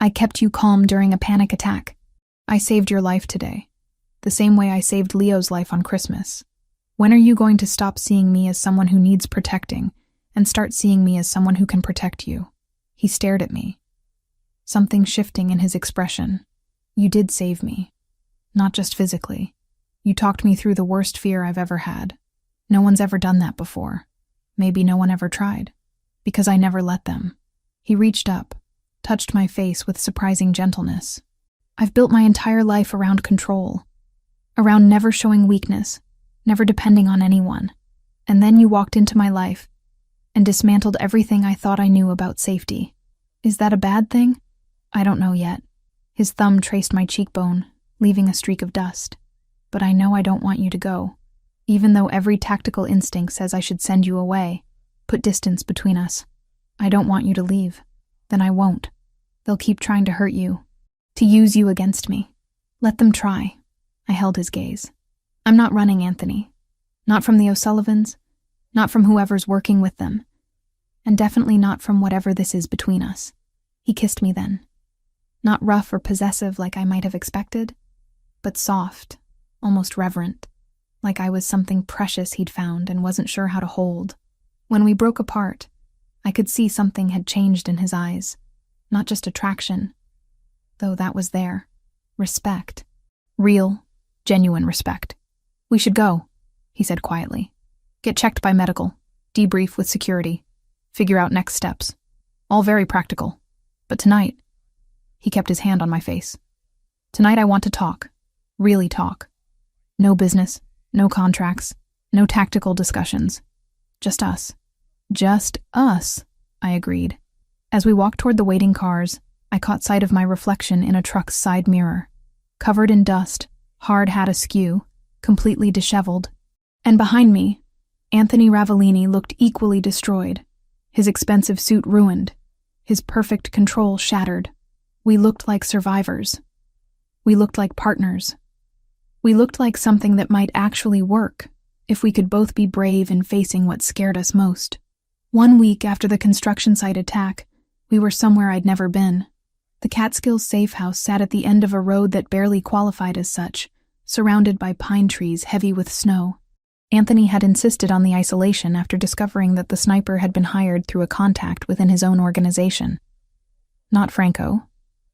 I kept you calm during a panic attack. I saved your life today, the same way I saved Leo's life on Christmas. When are you going to stop seeing me as someone who needs protecting and start seeing me as someone who can protect you?" He stared at me, something shifting in his expression. "You did save me. Not just physically. You talked me through the worst fear I've ever had. No one's ever done that before. Maybe no one ever tried. Because I never let them." He reached up, touched my face with surprising gentleness. "I've built my entire life around control, around never showing weakness, never depending on anyone. And then you walked into my life and dismantled everything I thought I knew about safety. Is that a bad thing? I don't know yet." His thumb traced my cheekbone, leaving a streak of dust. "But I know I don't want you to go. Even though every tactical instinct says I should send you away, put distance between us. I don't want you to leave. Then I won't. They'll keep trying to hurt you, to use you against me. Let them try." I held his gaze. "I'm not running, Anthony. Not from the O'Sullivans, not from whoever's working with them, and definitely not from whatever this is between us." He kissed me then. Not rough or possessive like I might have expected, but soft, almost reverent. like I was something precious he'd found and wasn't sure how to hold. When we broke apart, I could see something had changed in his eyes. Not just attraction, though that was there. Respect. Real, genuine respect. "We should go," he said quietly. "Get checked by medical, debrief with security, figure out next steps. All very practical. But tonight," he kept his hand on my face, "tonight I want to talk. Really talk. No business, no contracts, no tactical discussions. Just us." "Just us," I agreed. As we walked toward the waiting cars, I caught sight of my reflection in a truck's side mirror, covered in dust, hard hat askew, completely disheveled. And behind me, Anthony Ravellini looked equally destroyed, his expensive suit ruined, his perfect control shattered. We looked like survivors. We looked like partners. We looked like something that might actually work if we could both be brave in facing what scared us most. 1 week after the construction site attack, we were somewhere I'd never been. The Catskills safe house sat at the end of a road that barely qualified as such, surrounded by pine trees heavy with snow. Anthony had insisted on the isolation after discovering that the sniper had been hired through a contact within his own organization. Not Franco,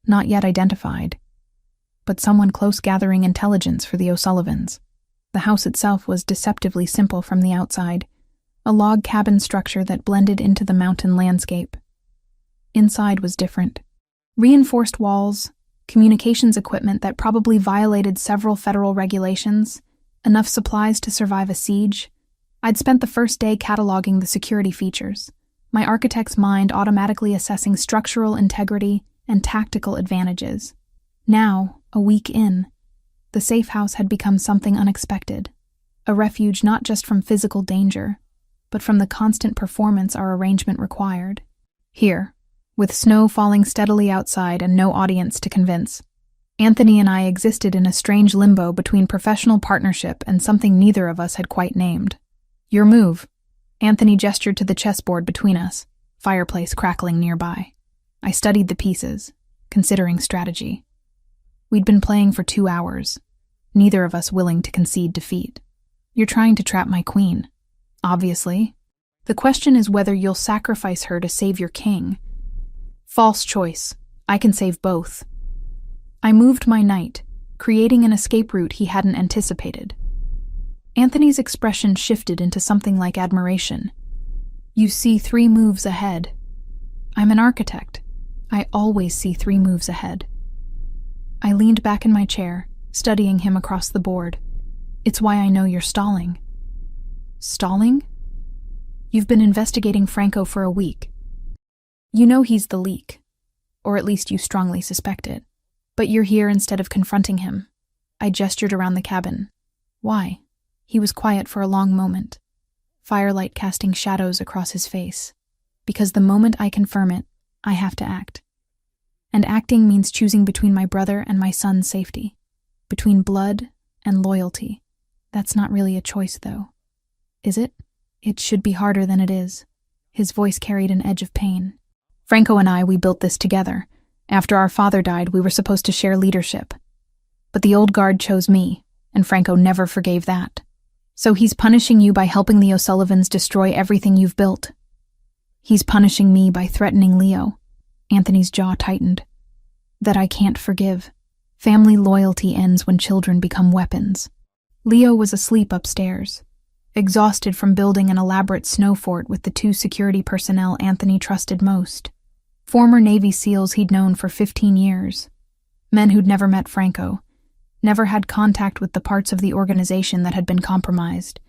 not yet identified, but someone close gathering intelligence for the O'Sullivans. The house itself was deceptively simple from the outside, a log cabin structure that blended into the mountain landscape. Inside was different. Reinforced walls, communications equipment that probably violated several federal regulations, enough supplies to survive a siege. I'd spent the first day cataloging the security features, my architect's mind automatically assessing structural integrity and tactical advantages. Now, a week in, the safe house had become something unexpected, a refuge not just from physical danger, but from the constant performance our arrangement required. Here, with snow falling steadily outside and no audience to convince, Anthony and I existed in a strange limbo between professional partnership and something neither of us had quite named. "Your move." Anthony gestured to the chessboard between us, fireplace crackling nearby. I studied the pieces, considering strategy. We'd been playing for 2 hours, neither of us willing to concede defeat. "You're trying to trap my queen. Obviously. The question is whether you'll sacrifice her to save your king." "False choice. I can save both." I moved my knight, creating an escape route he hadn't anticipated. Anthony's expression shifted into something like admiration. "You see 3 moves ahead." "I'm an architect. I always see 3 moves ahead." I leaned back in my chair, studying him across the board. "It's why I know you're stalling." "Stalling?" "You've been investigating Franco for a week. You know he's the leak, or at least you strongly suspect it. But you're here instead of confronting him." I gestured around the cabin. "Why?" He was quiet for a long moment, firelight casting shadows across his face. "Because the moment I confirm it, I have to act. And acting means choosing between my brother and my son's safety, between blood and loyalty. That's not really a choice, though. Is it? It should be harder than it is." His voice carried an edge of pain. "Franco and I, we built this together. After our father died, we were supposed to share leadership. But the old guard chose me, and Franco never forgave that. So he's punishing you by helping the O'Sullivans destroy everything you've built. He's punishing me by threatening Leo." Anthony's jaw tightened. "That I can't forgive. Family loyalty ends when children become weapons." Leo was asleep upstairs, exhausted from building an elaborate snow fort with the 2 security personnel Anthony trusted most. Former Navy SEALs he'd known for 15 years. Men who'd never met Franco, never had contact with the parts of the organization that had been compromised.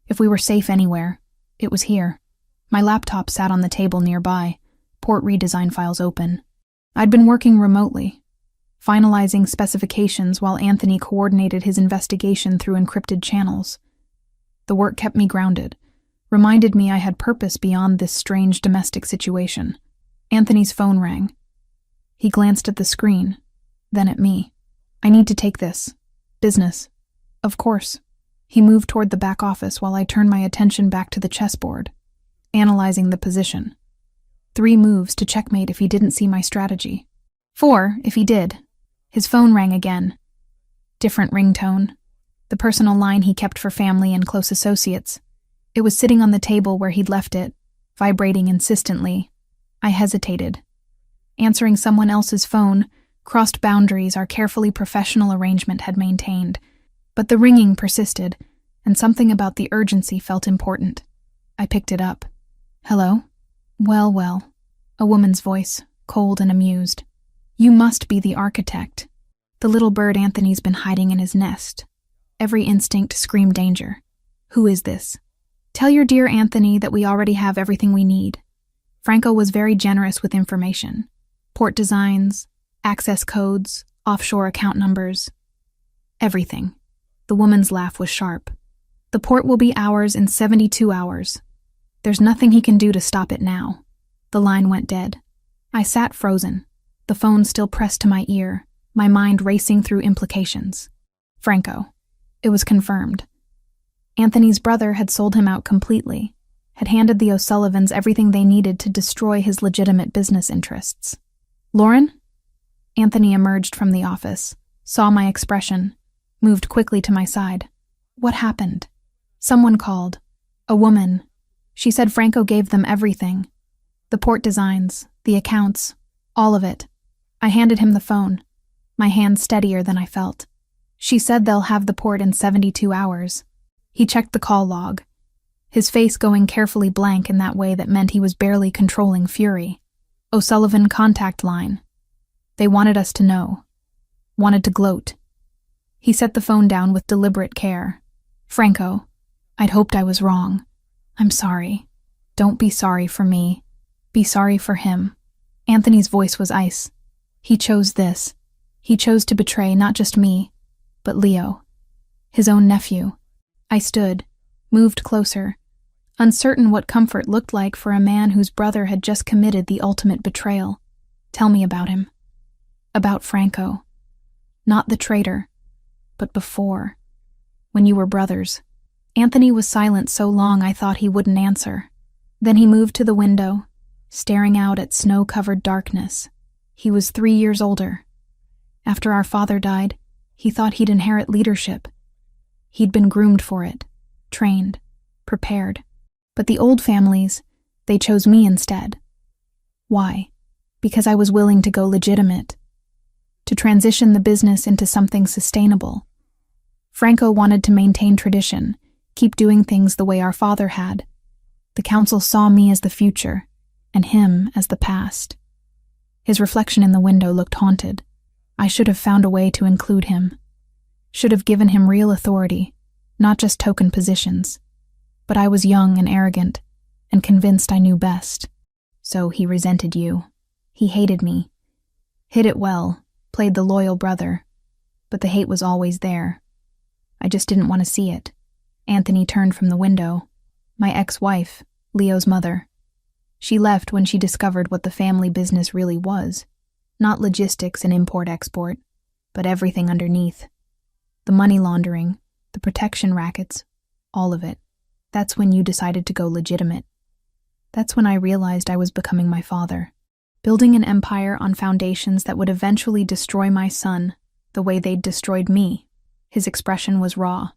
If we were safe anywhere, it was here. My laptop sat on the table nearby, port redesign files open. I'd been working remotely, finalizing specifications while Anthony coordinated his investigation through encrypted channels. The work kept me grounded, reminded me I had purpose beyond this strange domestic situation. Anthony's phone rang. He glanced at the screen, then at me. "I need to take this. Business." "Of course." He moved toward the back office while I turned my attention back to the chessboard, analyzing the position. 3 moves to checkmate if he didn't see my strategy. 4 if he did. His phone rang again. Different ringtone. the personal line he kept for family and close associates. It was sitting on the table where he'd left it, vibrating insistently. I hesitated. Answering someone else's phone crossed boundaries our carefully professional arrangement had maintained, but the ringing persisted, and something about the urgency felt important. I picked it up. "Hello?" Well, a woman's voice, cold and amused. "You must be the architect. The little bird Anthony's been hiding in his nest." Every instinct screamed danger. "Who is this?" "Tell your dear Anthony that we already have everything we need." Franco was very generous with information. Port designs, access codes, offshore account numbers. Everything. The woman's laugh was sharp. "The port will be ours in 72 hours. There's nothing he can do to stop it now." The line went dead. I sat frozen, the phone still pressed to my ear, my mind racing through implications. Franco. It was confirmed. Anthony's brother had sold him out completely, had handed the O'Sullivans everything they needed to destroy his legitimate business interests. "Lauren?" Anthony emerged from the office, saw my expression, moved quickly to my side. "What happened?" "Someone called. A woman. She said Franco gave them everything. The port designs, the accounts, all of it." I handed him the phone, my hand steadier than I felt. "She said they'll have the port in 72 hours. He checked the call log, his face going carefully blank in that way that meant he was barely controlling fury. "O'Sullivan contact line. They wanted us to know. Wanted to gloat." He set the phone down with deliberate care. "Franco, I'd hoped I was wrong. I'm sorry. Don't be sorry for me. Be sorry for him." Anthony's voice was ice. He chose this. He chose to betray not just me, but Leo, his own nephew. I stood, moved closer, uncertain what comfort looked like for a man whose brother had just committed the ultimate betrayal. "Tell me about him." "About Franco. Not the traitor, but before, when you were brothers." Anthony was silent so long I thought he wouldn't answer. Then he moved to the window, staring out at snow-covered darkness. He was 3 years older. After our father died, he thought he'd inherit leadership. He'd been groomed for it, trained, prepared. But the old families, they chose me instead. Why? Because I was willing to go legitimate, to transition the business into something sustainable. Franco wanted to maintain tradition, keep doing things the way our father had. The council saw me as the future, and him as the past. His reflection in the window looked haunted. I should have found a way to include him. Should have given him real authority, not just token positions. But I was young and arrogant, and convinced I knew best. So he resented you. He hated me. Hid it well, played the loyal brother. But the hate was always there. I just didn't want to see it. Anthony turned from the window. My ex-wife, Leo's mother. She left when she discovered what the family business really was. Not logistics and import-export, but everything underneath. The money laundering, the protection rackets, all of it. That's when you decided to go legitimate. That's when I realized I was becoming my father. Building an empire on foundations that would eventually destroy my son, the way they'd destroyed me. His expression was raw.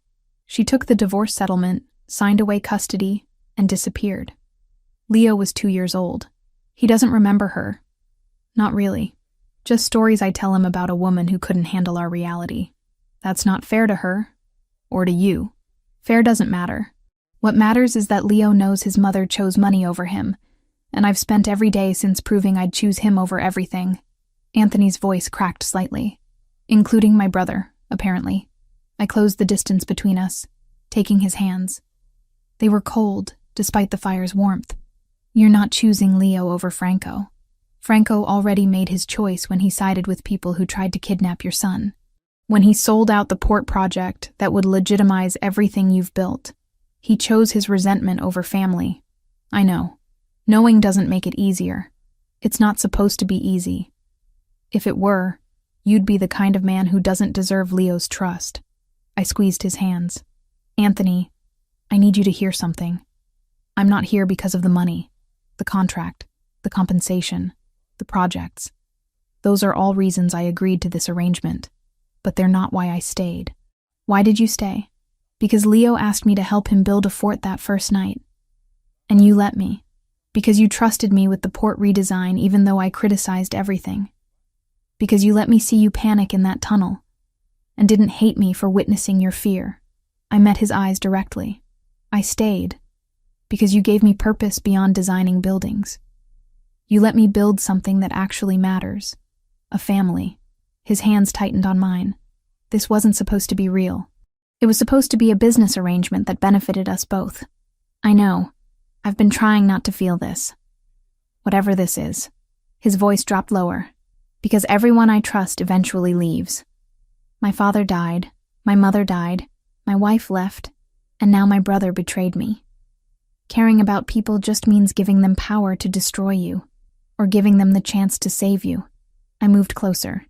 She took the divorce settlement, signed away custody, and disappeared. Leo was 2 years old. He doesn't remember her. Not really. Just stories I tell him about a woman who couldn't handle our reality. That's not fair to her. Or to you. Fair doesn't matter. What matters is that Leo knows his mother chose money over him, and I've spent every day since proving I'd choose him over everything. Anthony's voice cracked slightly. Including my brother, apparently. I closed the distance between us, taking his hands. They were cold, despite the fire's warmth. You're not choosing Leo over Franco. Franco already made his choice when he sided with people who tried to kidnap your son. When he sold out the port project that would legitimize everything you've built. He chose his resentment over family. I know. Knowing doesn't make it easier. It's not supposed to be easy. If it were, you'd be the kind of man who doesn't deserve Leo's trust. I squeezed his hands. Anthony, I need you to hear something. I'm not here because of the money, the contract, the compensation, the projects. Those are all reasons I agreed to this arrangement, but they're not why I stayed. Why did you stay? Because Leo asked me to help him build a fort that first night. And you let me. Because you trusted me with the port redesign even though I criticized everything. Because you let me see you panic in that tunnel and didn't hate me for witnessing your fear. I met his eyes directly. I stayed because you gave me purpose beyond designing buildings. You let me build something that actually matters. A family. His hands tightened on mine. This wasn't supposed to be real. It was supposed to be a business arrangement that benefited us both. I know. I've been trying not to feel this. Whatever this is. His voice dropped lower. Because everyone I trust eventually leaves. My father died. My mother died. My wife left. And now my brother betrayed me. Caring about people just means giving them power to destroy you. Or giving them the chance to save you. I moved closer,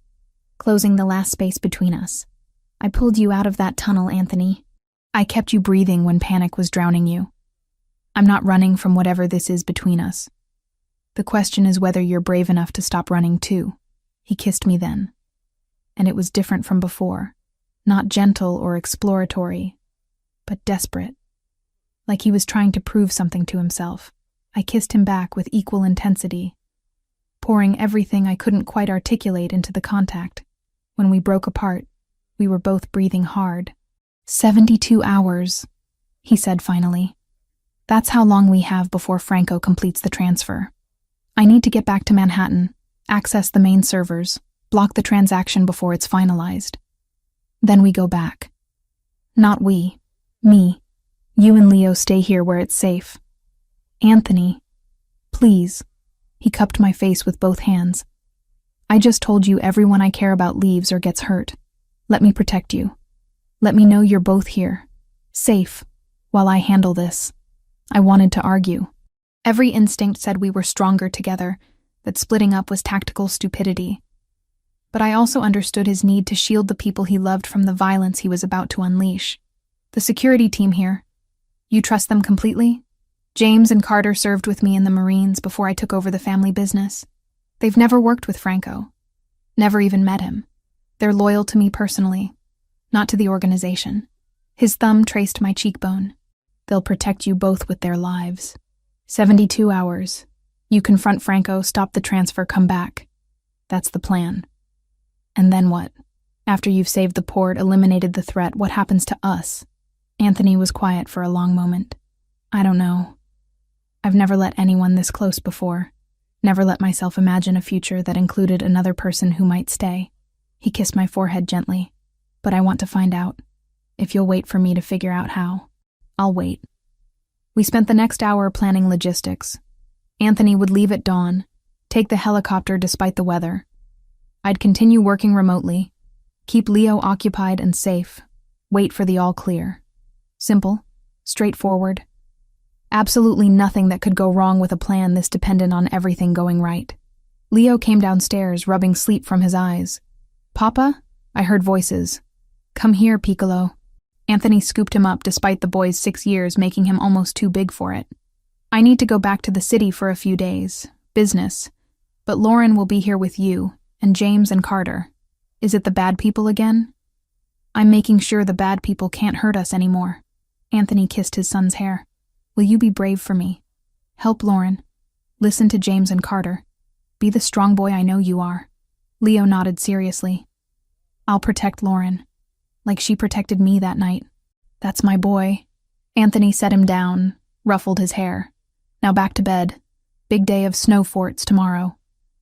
closing the last space between us. I pulled you out of that tunnel, Anthony. I kept you breathing when panic was drowning you. I'm not running from whatever this is between us. The question is whether you're brave enough to stop running too. He kissed me then. And it was different from before. Not gentle or exploratory, but desperate. Like he was trying to prove something to himself. I kissed him back with equal intensity, pouring everything I couldn't quite articulate into the contact. When we broke apart, we were both breathing hard. 72 hours, he said finally. That's how long we have before Franco completes the transfer. I need to get back to Manhattan, access the main servers, block the transaction before it's finalized. Then we go back. Not we. Me. You and Leo stay here where it's safe. Anthony, please. He cupped my face with both hands. I just told you everyone I care about leaves or gets hurt. Let me protect you. Let me know you're both here, safe, while I handle this. I wanted to argue. Every instinct said we were stronger together, that splitting up was tactical stupidity. But I also understood his need to shield the people he loved from the violence he was about to unleash. The security team here. You trust them completely? James and Carter served with me in the Marines before I took over the family business. They've never worked with Franco. Never even met him. They're loyal to me personally, not to the organization. His thumb traced my cheekbone. They'll protect you both with their lives. 72 hours. You confront Franco, stop the transfer, come back. That's the plan. And then what? After you've saved the port, eliminated the threat, what happens to us? Anthony was quiet for a long moment. I don't know. I've never let anyone this close before. Never let myself imagine a future that included another person who might stay. He kissed my forehead gently. But I want to find out. If you'll wait for me to figure out how, I'll wait. We spent the next hour planning logistics. Anthony would leave at dawn, take the helicopter despite the weather. I'd continue working remotely, keep Leo occupied and safe, wait for the all clear. Simple, straightforward. Absolutely nothing that could go wrong with a plan this dependent on everything going right. Leo came downstairs, rubbing sleep from his eyes. Papa? I heard voices. Come here, Piccolo. Anthony scooped him up despite the boy's 6 years making him almost too big for it. I need to go back to the city for a few days. Business. But Lauren will be here with you, and James and Carter. Is it the bad people again? I'm making sure the bad people can't hurt us anymore. Anthony kissed his son's hair. Will you be brave for me? Help Lauren. Listen to James and Carter. Be the strong boy I know you are. Leo nodded seriously. I'll protect Lauren. Like she protected me that night. That's my boy. Anthony set him down, ruffled his hair. Now back to bed. Big day of snow forts tomorrow.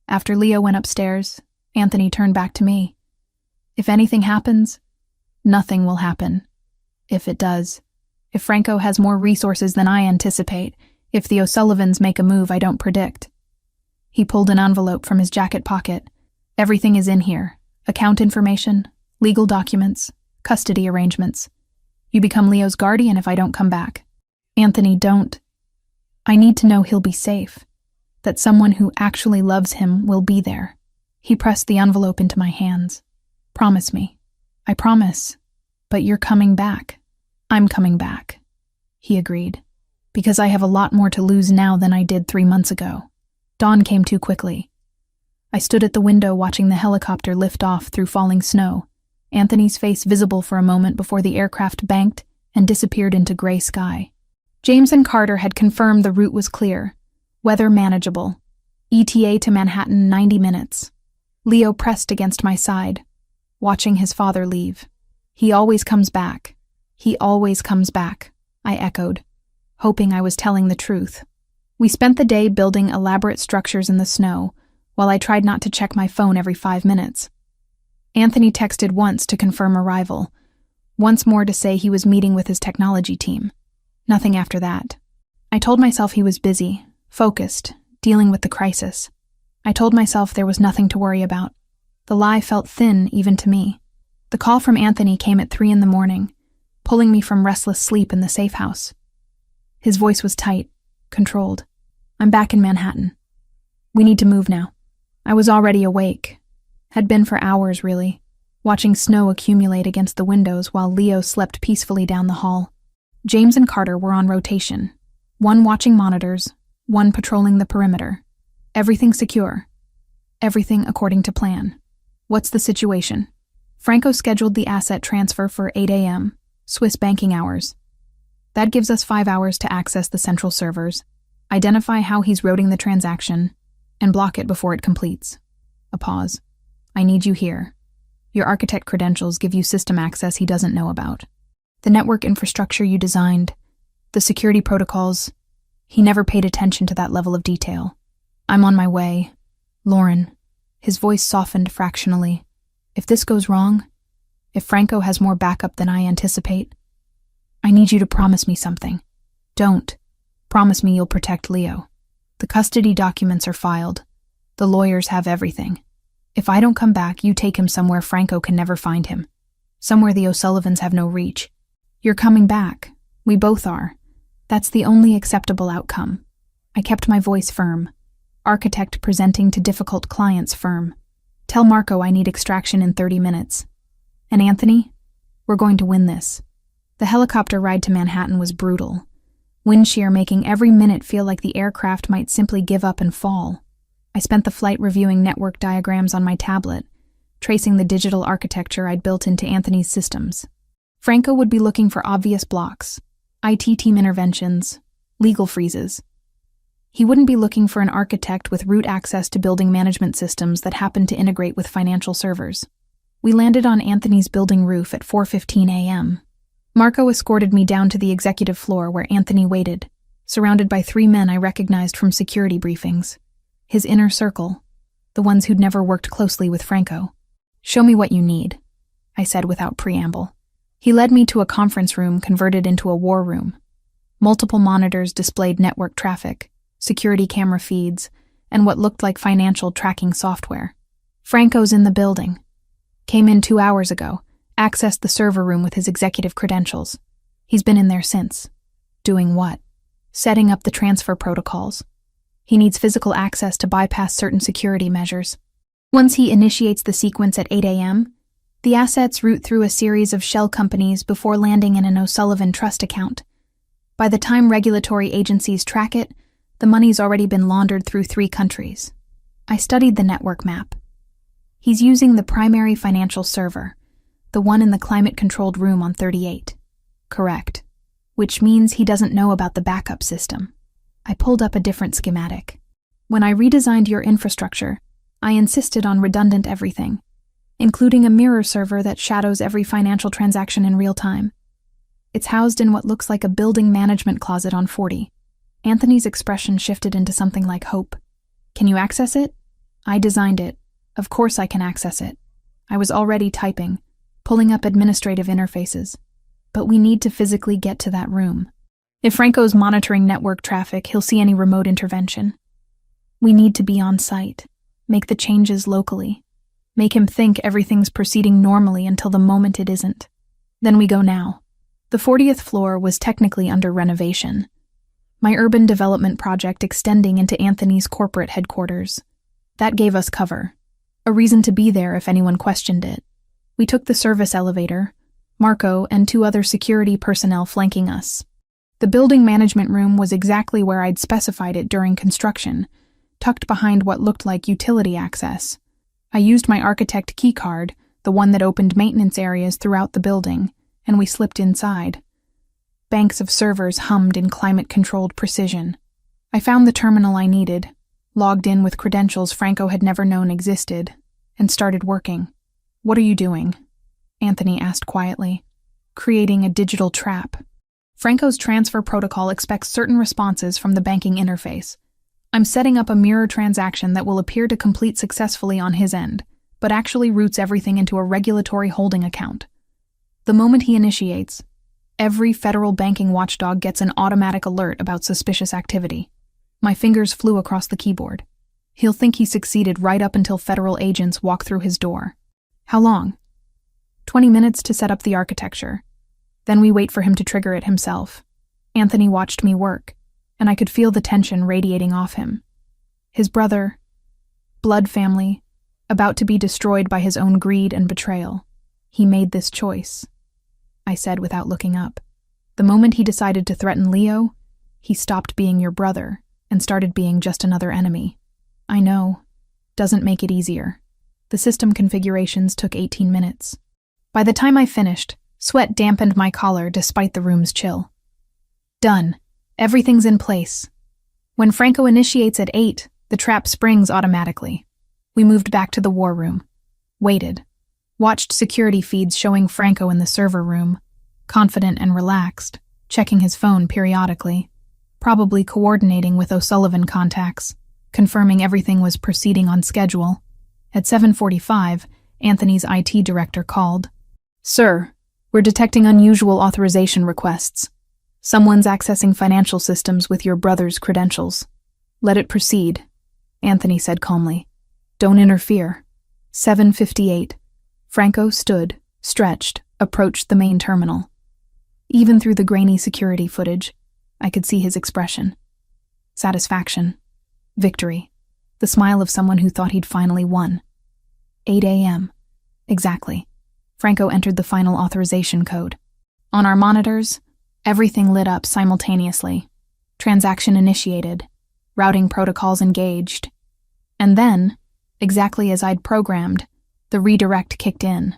After Leo went upstairs, Anthony turned back to me. If anything happens, nothing will happen. If it does. If Franco has more resources than I anticipate. If the O'Sullivans make a move I don't predict. He pulled an envelope from his jacket pocket. Everything is in here. Account information, legal documents, custody arrangements. You become Leo's guardian if I don't come back. Anthony, don't. I need to know he'll be safe. That someone who actually loves him will be there. He pressed the envelope into my hands. Promise me. I promise. But you're coming back. I'm coming back. He agreed. Because I have a lot more to lose now than I did 3 months ago. Dawn came too quickly. I stood at the window watching the helicopter lift off through falling snow. Anthony's face visible for a moment before the aircraft banked and disappeared into gray sky. James and Carter had confirmed the route was clear, weather manageable, ETA to Manhattan 90 minutes. Leo pressed against my side, watching his father leave. He always comes back. He always comes back, I echoed, hoping I was telling the truth. We spent the day building elaborate structures in the snow, while I tried not to check my phone every 5 minutes. Anthony texted once to confirm arrival, once more to say he was meeting with his technology team. Nothing after that. I told myself he was busy, focused, dealing with the crisis. I told myself there was nothing to worry about. The lie felt thin even to me. The call from Anthony came at 3 a.m, pulling me from restless sleep in the safe house. His voice was tight, controlled. I'm back in Manhattan. We need to move now. I was already awake. Had been for hours, really, watching snow accumulate against the windows while Leo slept peacefully down the hall. James and Carter were on rotation, one watching monitors, one patrolling the perimeter. Everything secure. Everything according to plan. What's the situation? Franco scheduled the asset transfer for 8 a.m., Swiss banking hours. That gives us 5 hours to access the central servers, identify how he's routing the transaction, and block it before it completes. A pause. I need you here. Your architect credentials give you system access he doesn't know about. The network infrastructure you designed, the security protocols, he never paid attention to that level of detail. I'm on my way. Lauren. His voice softened fractionally. If this goes wrong, if Franco has more backup than I anticipate, I need you to promise me something. Don't. Promise me you'll protect Leo. The custody documents are filed. The lawyers have everything. If I don't come back, you take him somewhere Franco can never find him. Somewhere the O'Sullivans have no reach. You're coming back. We both are. That's the only acceptable outcome. I kept my voice firm. Architect presenting to difficult clients firm. Tell Marco I need extraction in 30 minutes. And Anthony, we're going to win this. The helicopter ride to Manhattan was brutal. Wind shear making every minute feel like the aircraft might simply give up and fall. I spent the flight reviewing network diagrams on my tablet, tracing the digital architecture I'd built into Anthony's systems. Franco would be looking for obvious blocks, IT team interventions, legal freezes. He wouldn't be looking for an architect with root access to building management systems that happened to integrate with financial servers. We landed on Anthony's building roof at 4:15 a.m. Marco escorted me down to the executive floor where Anthony waited, surrounded by 3 men I recognized from security briefings. His inner circle, the ones who'd never worked closely with Franco. Show me what you need, I said without preamble. He led me to a conference room converted into a war room. Multiple monitors displayed network traffic, security camera feeds, and what looked like financial tracking software. Franco's in the building. Came in 2 hours ago, accessed the server room with his executive credentials. He's been in there since. Doing what? Setting up the transfer protocols. He needs physical access to bypass certain security measures. Once he initiates the sequence at 8 a.m., the assets route through a series of shell companies before landing in an O'Sullivan trust account. By the time regulatory agencies track it, the money's already been laundered through 3 countries. I studied the network map. He's using the primary financial server, the one in the climate-controlled room on 38. Correct. Which means he doesn't know about the backup system. I pulled up a different schematic. When I redesigned your infrastructure, I insisted on redundant everything, including a mirror server that shadows every financial transaction in real time. It's housed in what looks like a building management closet on 40. Anthony's expression shifted into something like hope. Can you access it? I designed it. Of course I can access it. I was already typing, pulling up administrative interfaces. But we need to physically get to that room. If Franco's monitoring network traffic, he'll see any remote intervention. We need to be on site, make the changes locally, make him think everything's proceeding normally until the moment it isn't. Then we go now. The 40th floor was technically under renovation. My urban development project extending into Anthony's corporate headquarters. That gave us cover. A reason to be there if anyone questioned it. We took the service elevator, Marco and 2 other security personnel flanking us. The building management room was exactly where I'd specified it during construction, tucked behind what looked like utility access. I used my architect keycard, the the one that opened maintenance areas throughout the building, and we slipped inside. Banks of servers hummed in climate-controlled precision. I found the terminal I needed, logged in with credentials Franco had never known existed, and started working. "What are you doing?" Anthony asked quietly. "Creating a digital trap. Franco's transfer protocol expects certain responses from the banking interface. I'm setting up a mirror transaction that will appear to complete successfully on his end, but actually routes everything into a regulatory holding account. The moment he initiates, every federal banking watchdog gets an automatic alert about suspicious activity." My fingers flew across the keyboard. "He'll think he succeeded right up until federal agents walk through his door." "How long?" 20 minutes to set up the architecture. Then we wait for him to trigger it himself. Anthony watched me work, and I could feel the tension radiating off him. His brother, blood family, about to be destroyed by his own greed and betrayal. He made this choice, I said without looking up. The moment he decided to threaten Leo, he stopped being your brother and started being just another enemy. I know. Doesn't make it easier. The system configurations took 18 minutes. By the time I finished, sweat dampened my collar despite the room's chill. Done. Everything's in place. When Franco initiates at 8, the trap springs automatically. We moved back to the war room. Waited. Watched security feeds showing Franco in the server room, confident and relaxed, checking his phone periodically, probably coordinating with O'Sullivan contacts, confirming everything was proceeding on schedule. At 7:45, Anthony's IT director called. "Sir, we're detecting unusual authorization requests. Someone's accessing financial systems with your brother's credentials. Let it proceed," Anthony said calmly. "Don't interfere." 7:58. Franco stood, stretched, approached the main terminal. Even through the grainy security footage, I could see his expression. Satisfaction. Victory. The smile of someone who thought he'd finally won. 8 a.m. Exactly. Franco entered the final authorization code. On our monitors, everything lit up simultaneously. Transaction initiated. Routing protocols engaged. And then, exactly as I'd programmed, the redirect kicked in.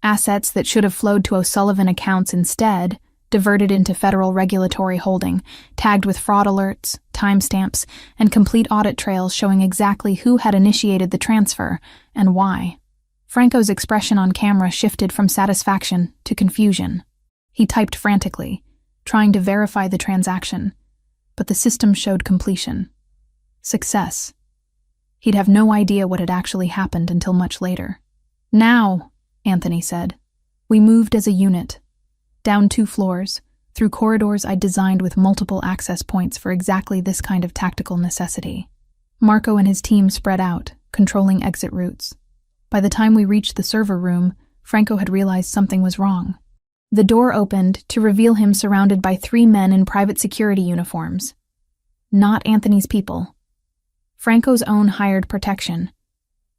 Assets that should have flowed to O'Sullivan accounts instead diverted into federal regulatory holding, tagged with fraud alerts, timestamps, and complete audit trails showing exactly who had initiated the transfer and why. Franco's expression on camera shifted from satisfaction to confusion. He typed frantically, trying to verify the transaction, but the system showed completion. Success. He'd have no idea what had actually happened until much later. "Now," Anthony said. We moved as a unit. Down 2 floors, through corridors I'd designed with multiple access points for exactly this kind of tactical necessity. Marco and his team spread out, controlling exit routes. By the time we reached the server room, Franco had realized something was wrong. The door opened to reveal him surrounded by 3 men in private security uniforms. Not Anthony's people. Franco's own hired protection.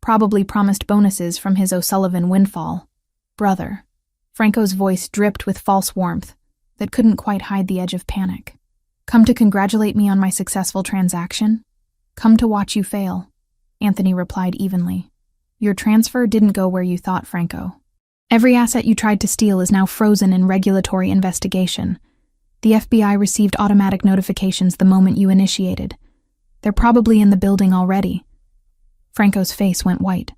Probably promised bonuses from his O'Sullivan windfall. Brother. Franco's voice dripped with false warmth that couldn't quite hide the edge of panic. "Come to congratulate me on my successful transaction? Come to watch you fail," Anthony replied evenly. "Your transfer didn't go where you thought, Franco. Every asset you tried to steal is now frozen in regulatory investigation. The FBI received automatic notifications the moment you initiated. They're probably in the building already." Franco's face went white.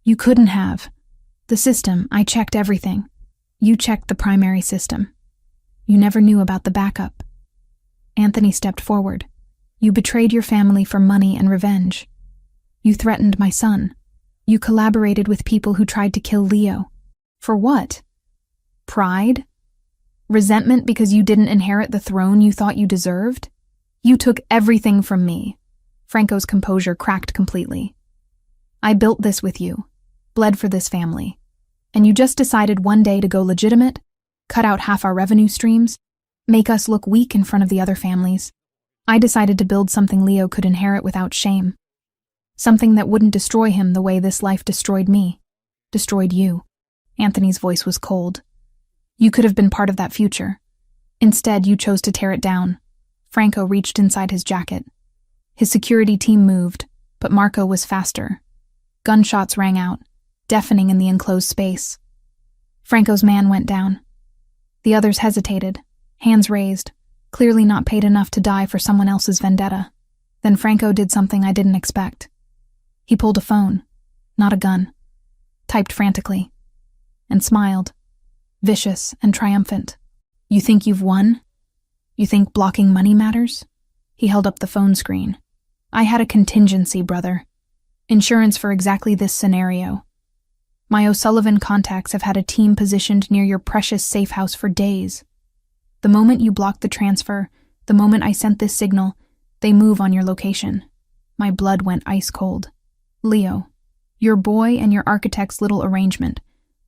"You couldn't have. The system, I checked everything. You checked the primary system. You never knew about the backup." Anthony stepped forward. "You betrayed your family for money and revenge. You threatened my son. You collaborated with people who tried to kill Leo. For what? Pride? Resentment because you didn't inherit the throne you thought you deserved? You took everything from me." Franco's composure cracked completely. "I built this with you, bled for this family. And you just decided one day to go legitimate, cut out half our revenue streams, make us look weak in front of the other families. I decided to build something Leo could inherit without shame. Something that wouldn't destroy him the way this life destroyed me. Destroyed you." Anthony's voice was cold. "You could have been part of that future. Instead, you chose to tear it down." Franco reached inside his jacket. His security team moved, but Marco was faster. Gunshots rang out. deafening in the enclosed space. Franco's man went down. The others hesitated, hands raised, clearly not paid enough to die for someone else's vendetta. Then Franco did something I didn't expect. He pulled a phone, not a gun, typed frantically, and smiled, vicious and triumphant. "You think you've won? You think blocking money matters?" He held up the phone screen. "I had a contingency, brother. Insurance for exactly this scenario. My O'Sullivan contacts have had a team positioned near your precious safe house for days. The moment you blocked the transfer, the moment I sent this signal, they move on your location." My blood went ice cold. "Leo, your boy and your architect's little arrangement,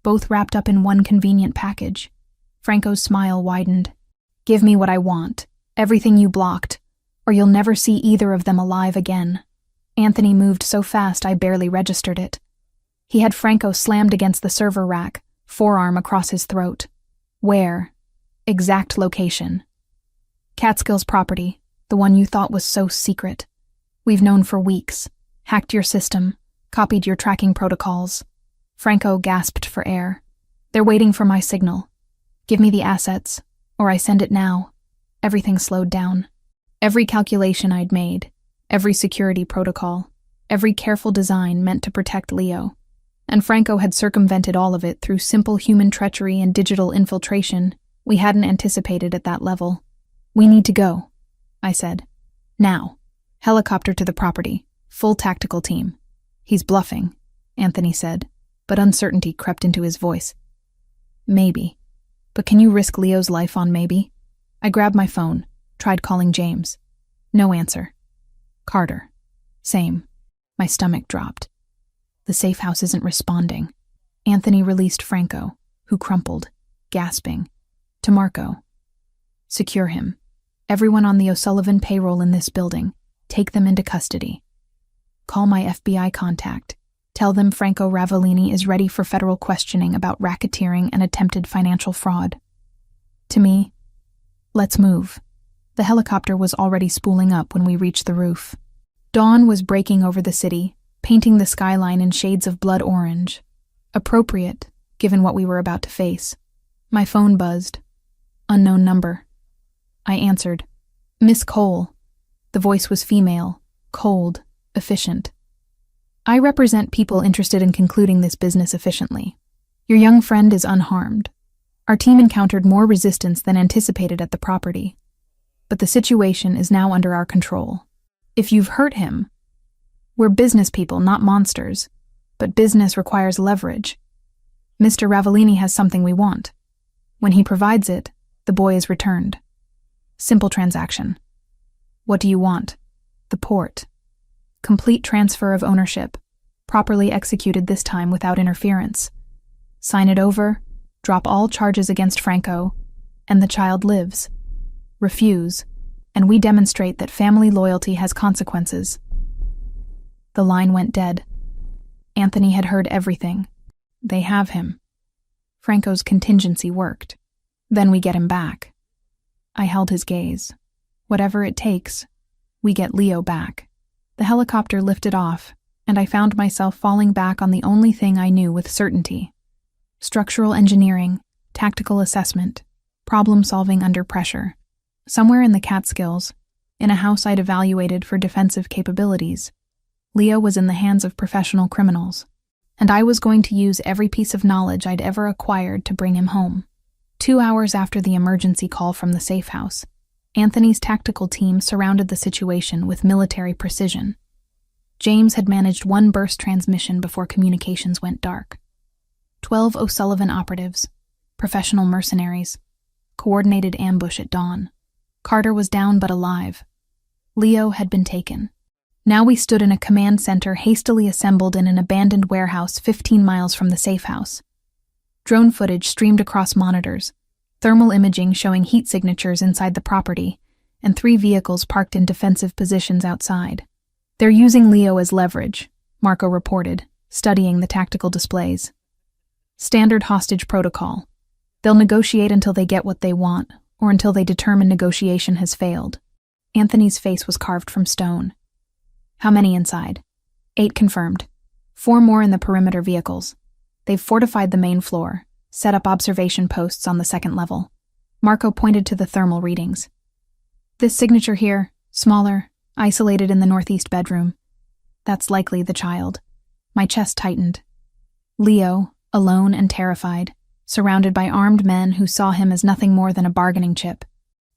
both wrapped up in one convenient package." Franco's smile widened. "Give me what I want, everything you blocked, or you'll never see either of them alive again." Anthony moved so fast I barely registered it. He had Franco slammed against the server rack, forearm across his throat. "Where?" "Exact location." "Catskills property, the one you thought was so secret. We've known for weeks, hacked your system, copied your tracking protocols." Franco gasped for air. "They're waiting for my signal. Give me the assets, or I send it now." Everything slowed down. Every calculation I'd made, every security protocol, every careful design meant to protect Leo. And Franco had circumvented all of it through simple human treachery and digital infiltration we hadn't anticipated at that level. "We need to go," I said. "Now. Helicopter to the property. Full tactical team." "He's bluffing," Anthony said, but uncertainty crept into his voice. "Maybe. But can you risk Leo's life on maybe?" I grabbed my phone, tried calling James. No answer. Carter. Same. My stomach dropped. The safe house isn't responding. Anthony released Franco, who crumpled, gasping, to Marco. "Secure him. Everyone on the O'Sullivan payroll in this building. Take them into custody. Call my FBI contact. Tell them Franco Ravellini is ready for federal questioning about racketeering and attempted financial fraud." To me, "Let's move." The helicopter was already spooling up when we reached the roof. Dawn was breaking over the city, painting the skyline in shades of blood orange. Appropriate, given what we were about to face. My phone buzzed. Unknown number. I answered. "Miss Cole." The voice was female, cold, efficient. "I represent people interested in concluding this business efficiently. Your young friend is unharmed. Our team encountered more resistance than anticipated at the property. But the situation is now under our control. If you've hurt him, we're business people, not monsters, but business requires leverage. Mr. Ravellini has something we want. When he provides it, the boy is returned. Simple transaction. What do you want? The port. Complete transfer of ownership, properly executed this time without interference. Sign it over, drop all charges against Franco, and the child lives. Refuse, and we demonstrate that family loyalty has consequences." The line went dead. Anthony had heard everything. They have him. Franco's contingency worked. Then we get him back. I held his gaze. Whatever it takes, we get Leo back. The helicopter lifted off, and I found myself falling back on the only thing I knew with certainty. Structural engineering, tactical assessment, problem-solving under pressure. Somewhere in the Catskills, in a house I'd evaluated for defensive capabilities, Leo was in the hands of professional criminals, and I was going to use every piece of knowledge I'd ever acquired to bring him home. 2 hours after the emergency call from the safe house, Anthony's tactical team surrounded the situation with military precision. James had managed one burst transmission before communications went dark. 12 O'Sullivan operatives, professional mercenaries, coordinated ambush at dawn. Carter was down but alive. Leo had been taken. Now we stood in a command center hastily assembled in an abandoned warehouse 15 miles from the safe house. Drone footage streamed across monitors, thermal imaging showing heat signatures inside the property, and 3 vehicles parked in defensive positions outside. "They're using Leo as leverage," Marco reported, studying the tactical displays. "Standard hostage protocol. They'll negotiate until they get what they want, or until they determine negotiation has failed." Anthony's face was carved from stone. "How many inside?" 8 confirmed. 4 more in the perimeter vehicles. They've fortified the main floor, set up observation posts on the second level. Marco pointed to the thermal readings. This signature here, smaller, isolated in the northeast bedroom. That's likely the child. My chest tightened. Leo, alone and terrified, surrounded by armed men who saw him as nothing more than a bargaining chip.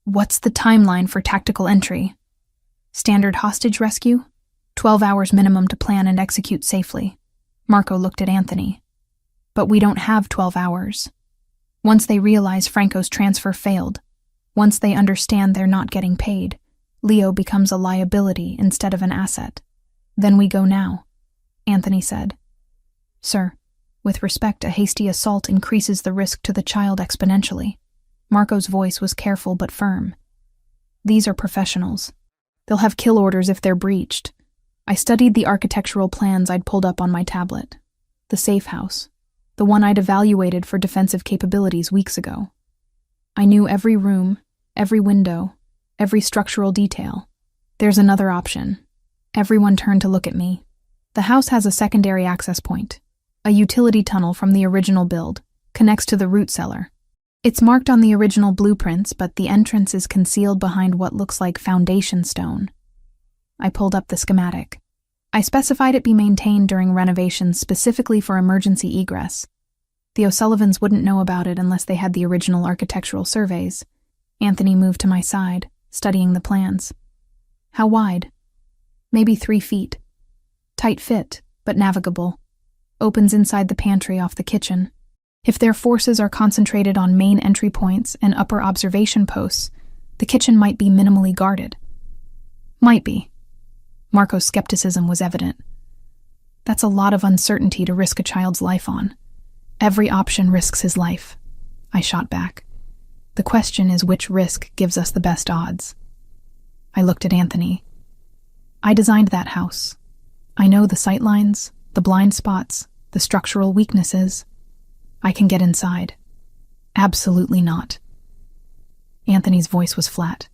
What's the timeline for tactical entry? Standard hostage rescue? 12 hours minimum to plan and execute safely. Marco looked at Anthony. But we don't have 12 hours. Once they realize Franco's transfer failed, once they understand they're not getting paid, Leo becomes a liability instead of an asset. Then we go now, Anthony said. Sir, with respect, a hasty assault increases the risk to the child exponentially. Marco's voice was careful but firm. These are professionals. They'll have kill orders if they're breached. I studied the architectural plans I'd pulled up on my tablet. The safe house. The one I'd evaluated for defensive capabilities weeks ago. I knew every room, every window, every structural detail. There's another option. Everyone turned to look at me. The house has a secondary access point. A utility tunnel from the original build, connects to the root cellar. It's marked on the original blueprints, but the entrance is concealed behind what looks like foundation stone. I pulled up the schematic. I specified it be maintained during renovations specifically for emergency egress. The O'Sullivans wouldn't know about it unless they had the original architectural surveys. Anthony moved to my side, studying the plans. How wide? Maybe 3 feet. Tight fit, but navigable. Opens inside the pantry off the kitchen. If their forces are concentrated on main entry points and upper observation posts, the kitchen might be minimally guarded. Might be. Marco's skepticism was evident. That's a lot of uncertainty to risk a child's life on. Every option risks his life. I shot back. The question is which risk gives us the best odds. I looked at Anthony. I designed that house. I know the sightlines, the blind spots, the structural weaknesses. I can get inside. Absolutely not. Anthony's voice was flat.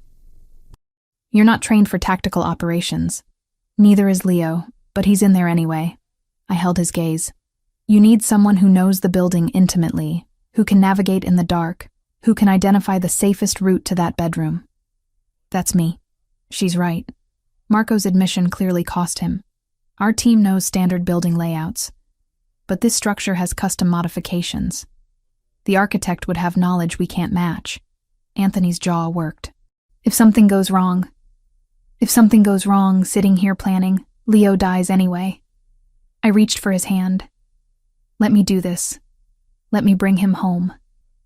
You're not trained for tactical operations. Neither is Leo, but he's in there anyway. I held his gaze. You need someone who knows the building intimately, who can navigate in the dark, who can identify the safest route to that bedroom. That's me. She's right. Marco's admission clearly cost him. Our team knows standard building layouts, but this structure has custom modifications. The architect would have knowledge we can't match. Anthony's jaw worked. If something goes wrong, sitting here planning, Leo dies anyway. I reached for his hand. Let me do this. Let me bring him home.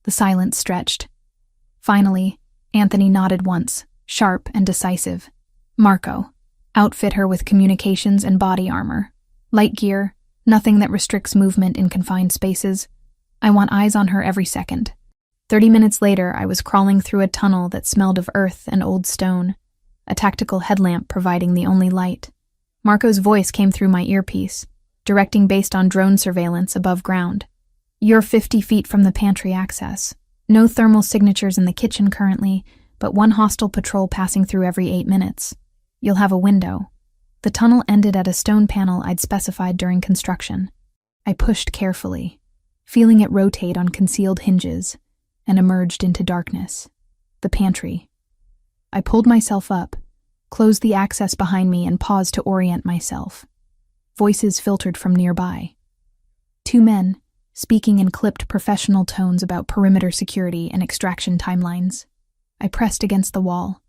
The silence stretched. Finally, Anthony nodded once, sharp and decisive. Marco, outfit her with communications and body armor. Light gear, nothing that restricts movement in confined spaces. I want eyes on her every second. 30 minutes later, I was crawling through a tunnel that smelled of earth and old stone, a tactical headlamp providing the only light. Marco's voice came through my earpiece, directing based on drone surveillance above ground. You're 50 feet from the pantry access. No thermal signatures in the kitchen currently, but one hostile patrol passing through every 8 minutes. You'll have a window. The tunnel ended at a stone panel I'd specified during construction. I pushed carefully, feeling it rotate on concealed hinges, and emerged into darkness. The pantry. I pulled myself up, closed the access behind me, and paused to orient myself. Voices filtered from nearby. 2 men, speaking in clipped professional tones about perimeter security and extraction timelines. I pressed against the wall,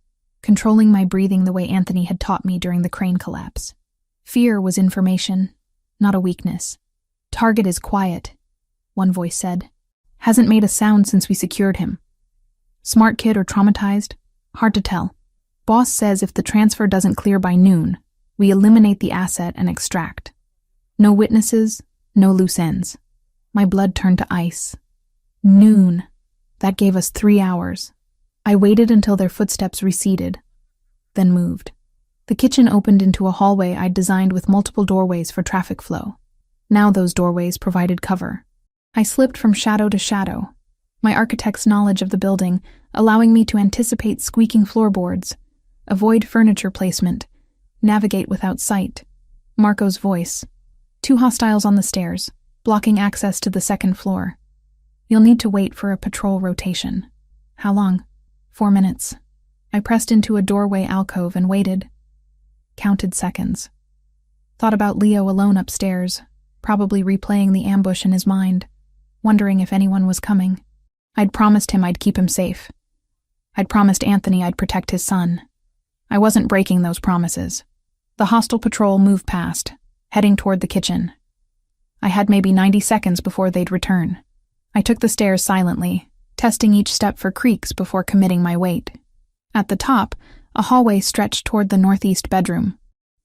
controlling my breathing the way Anthony had taught me during the crane collapse. Fear was information, not a weakness. Target is quiet, one voice said. Hasn't made a sound since we secured him. Smart kid or traumatized? Hard to tell. Boss says if the transfer doesn't clear by noon, we eliminate the asset and extract. No witnesses, no loose ends. My blood turned to ice. Noon. That gave us 3 hours. I waited until their footsteps receded, then moved. The kitchen opened into a hallway I'd designed with multiple doorways for traffic flow. Now those doorways provided cover. I slipped from shadow to shadow, my architect's knowledge of the building allowing me to anticipate squeaking floorboards, avoid furniture placement, navigate without sight. Marco's voice. 2 hostiles on the stairs. blocking access to the second floor. You'll need to wait for a patrol rotation. How long? 4 minutes. I pressed into a doorway alcove and waited. Counted seconds. Thought about Leo alone upstairs, probably replaying the ambush in his mind, wondering if anyone was coming. I'd promised him I'd keep him safe. I'd promised Anthony I'd protect his son. I wasn't breaking those promises. The hostile patrol moved past, heading toward the kitchen. I had maybe 90 seconds before they'd return. I took the stairs silently, testing each step for creaks before committing my weight. At the top, a hallway stretched toward the northeast bedroom.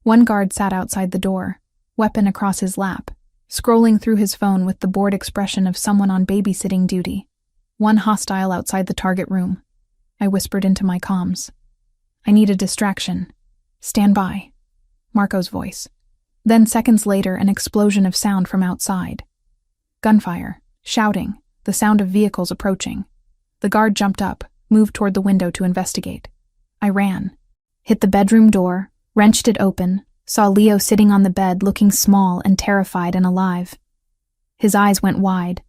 One guard sat outside the door, weapon across his lap, scrolling through his phone with the bored expression of someone on babysitting duty. One hostile outside the target room. I whispered into my comms. I need a distraction. Stand by. Marco's voice. Then seconds later, an explosion of sound from outside. Gunfire, shouting, the sound of vehicles approaching. The guard jumped up, moved toward the window to investigate. I ran. Hit the bedroom door, wrenched it open, saw Leo sitting on the bed looking small and terrified and alive. His eyes went wide.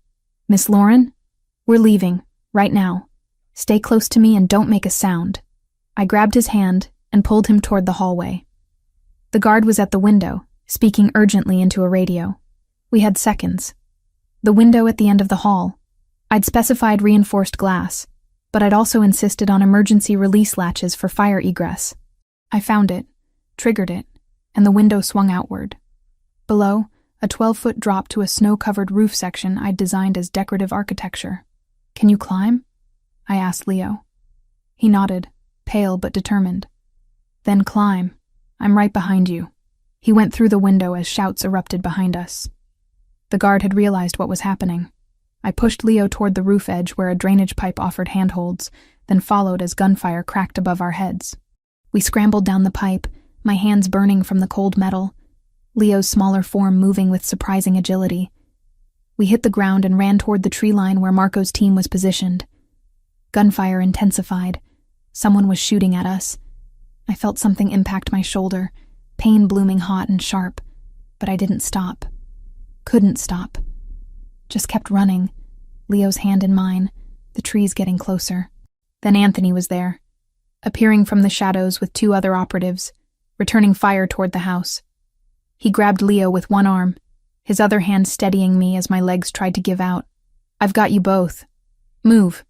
Miss Lauren? We're leaving, right now. Stay close to me and don't make a sound. I grabbed his hand and pulled him toward the hallway. The guard was at the window, speaking urgently into a radio. We had seconds. The window at the end of the hall. I'd specified reinforced glass, but I'd also insisted on emergency release latches for fire egress. I found it, triggered it, and the window swung outward. Below, a 12-foot drop to a snow-covered roof section I'd designed as decorative architecture. Can you climb? I asked Leo. He nodded, pale but determined. Then climb. I'm right behind you. He went through the window as shouts erupted behind us. The guard had realized what was happening. I pushed Leo toward the roof edge where a drainage pipe offered handholds, then followed as gunfire cracked above our heads. We scrambled down the pipe, my hands burning from the cold metal, Leo's smaller form moving with surprising agility. We hit the ground and ran toward the tree line where Marco's team was positioned. Gunfire intensified. Someone was shooting at us. I felt something impact my shoulder, pain blooming hot and sharp, but I didn't stop. Couldn't stop. Just kept running, Leo's hand in mine, the trees getting closer. Then Anthony was there, appearing from the shadows with 2 other operatives, returning fire toward the house. He grabbed Leo with one arm, his other hand steadying me as my legs tried to give out. I've got you both. Move.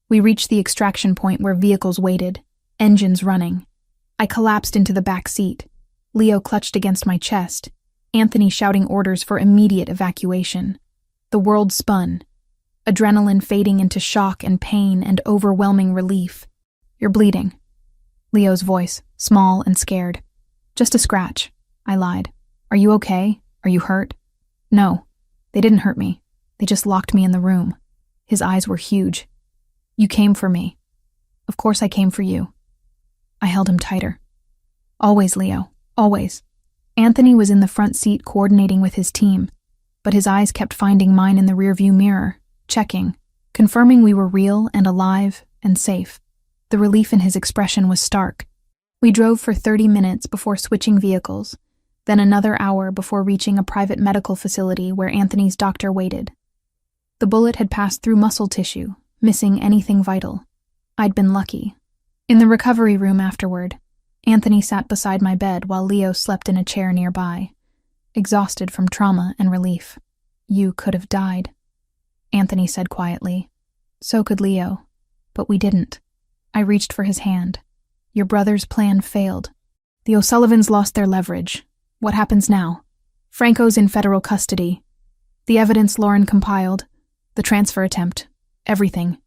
We reached the extraction point where vehicles waited, engines running. I collapsed into the back seat. Leo clutched against my chest, Anthony shouting orders for immediate evacuation. The world spun, adrenaline fading into shock and pain and overwhelming relief. You're bleeding. Leo's voice, small and scared. Just a scratch, I lied. Are you okay? Are you hurt? No, they didn't hurt me. They just locked me in the room. His eyes were huge. You came for me. Of course I came for you. I held him tighter. Always, Leo, always. Anthony was in the front seat coordinating with his team, but his eyes kept finding mine in the rearview mirror, checking, confirming we were real and alive and safe. The relief in his expression was stark. We drove for 30 minutes before switching vehicles, then another hour before reaching a private medical facility where Anthony's doctor waited. The bullet had passed through muscle tissue, missing anything vital. I'd been lucky. In the recovery room afterward, Anthony sat beside my bed while Leo slept in a chair nearby, exhausted from trauma and relief. You could have died, Anthony said quietly. So could Leo, but we didn't. I reached for his hand. Your brother's plan failed. The O'Sullivans lost their leverage. What happens now? Franco's in federal custody. The evidence Lauren compiled, the transfer attempt, everything.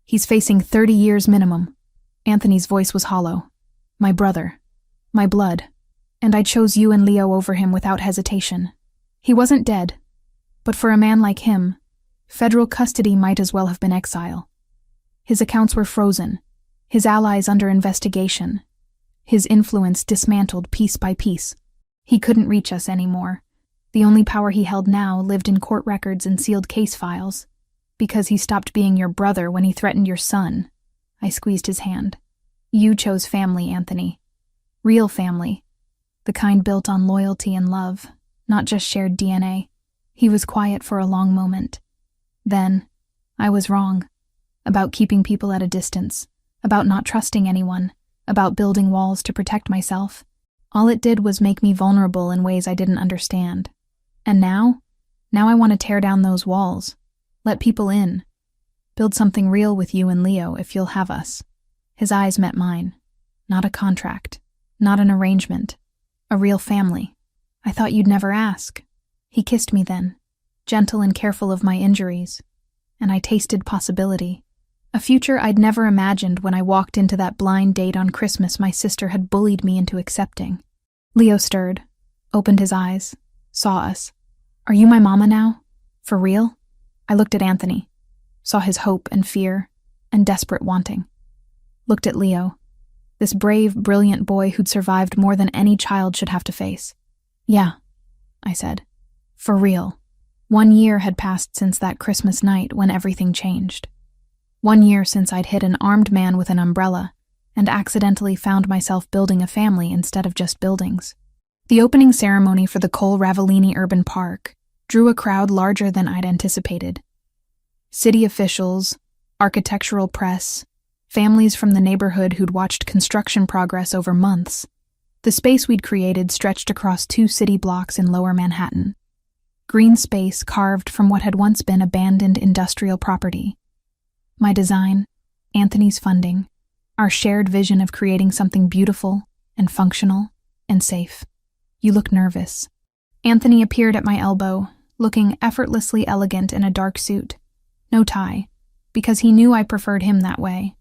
He's facing 30 years minimum. Anthony's voice was hollow. My brother. My blood. And I chose you and Leo over him without hesitation. He wasn't dead. But for a man like him, federal custody might as well have been exile. His accounts were frozen, his allies under investigation, his influence dismantled piece by piece. He couldn't reach us anymore. The only power he held now lived in court records and sealed case files. Because he stopped being your brother when he threatened your son. I squeezed his hand. You chose family, Anthony. Real family. The kind built on loyalty and love, not just shared DNA. He was quiet for a long moment. Then, I was wrong. About keeping people at a distance, about not trusting anyone, about building walls to protect myself. All it did was make me vulnerable in ways I didn't understand. And now I want to tear down those walls. Let people in. Build something real with you and Leo if you'll have us. His eyes met mine. Not a contract. Not an arrangement. A real family. I thought you'd never ask. He kissed me then, gentle and careful of my injuries. And I tasted possibility. A future I'd never imagined when I walked into that blind date on Christmas my sister had bullied me into accepting. Leo stirred, opened his eyes, saw us. Are you my mama now? For real? I looked at Anthony, saw his hope and fear and desperate wanting. Looked at Leo, this brave, brilliant boy who'd survived more than any child should have to face. Yeah, I said. For real. 1 year had passed since that Christmas night when everything changed. 1 year since I'd hit an armed man with an umbrella and accidentally found myself building a family instead of just buildings. The opening ceremony for the Cole Ravellini Urban Park drew a crowd larger than I'd anticipated. City officials, architectural press, families from the neighborhood who'd watched construction progress over months. The space we'd created stretched across 2 city blocks in Lower Manhattan. Green space carved from what had once been abandoned industrial property. My design, Anthony's funding, our shared vision of creating something beautiful and functional and safe. You look nervous. Anthony appeared at my elbow, looking effortlessly elegant in a dark suit. No tie, because he knew I preferred him that way.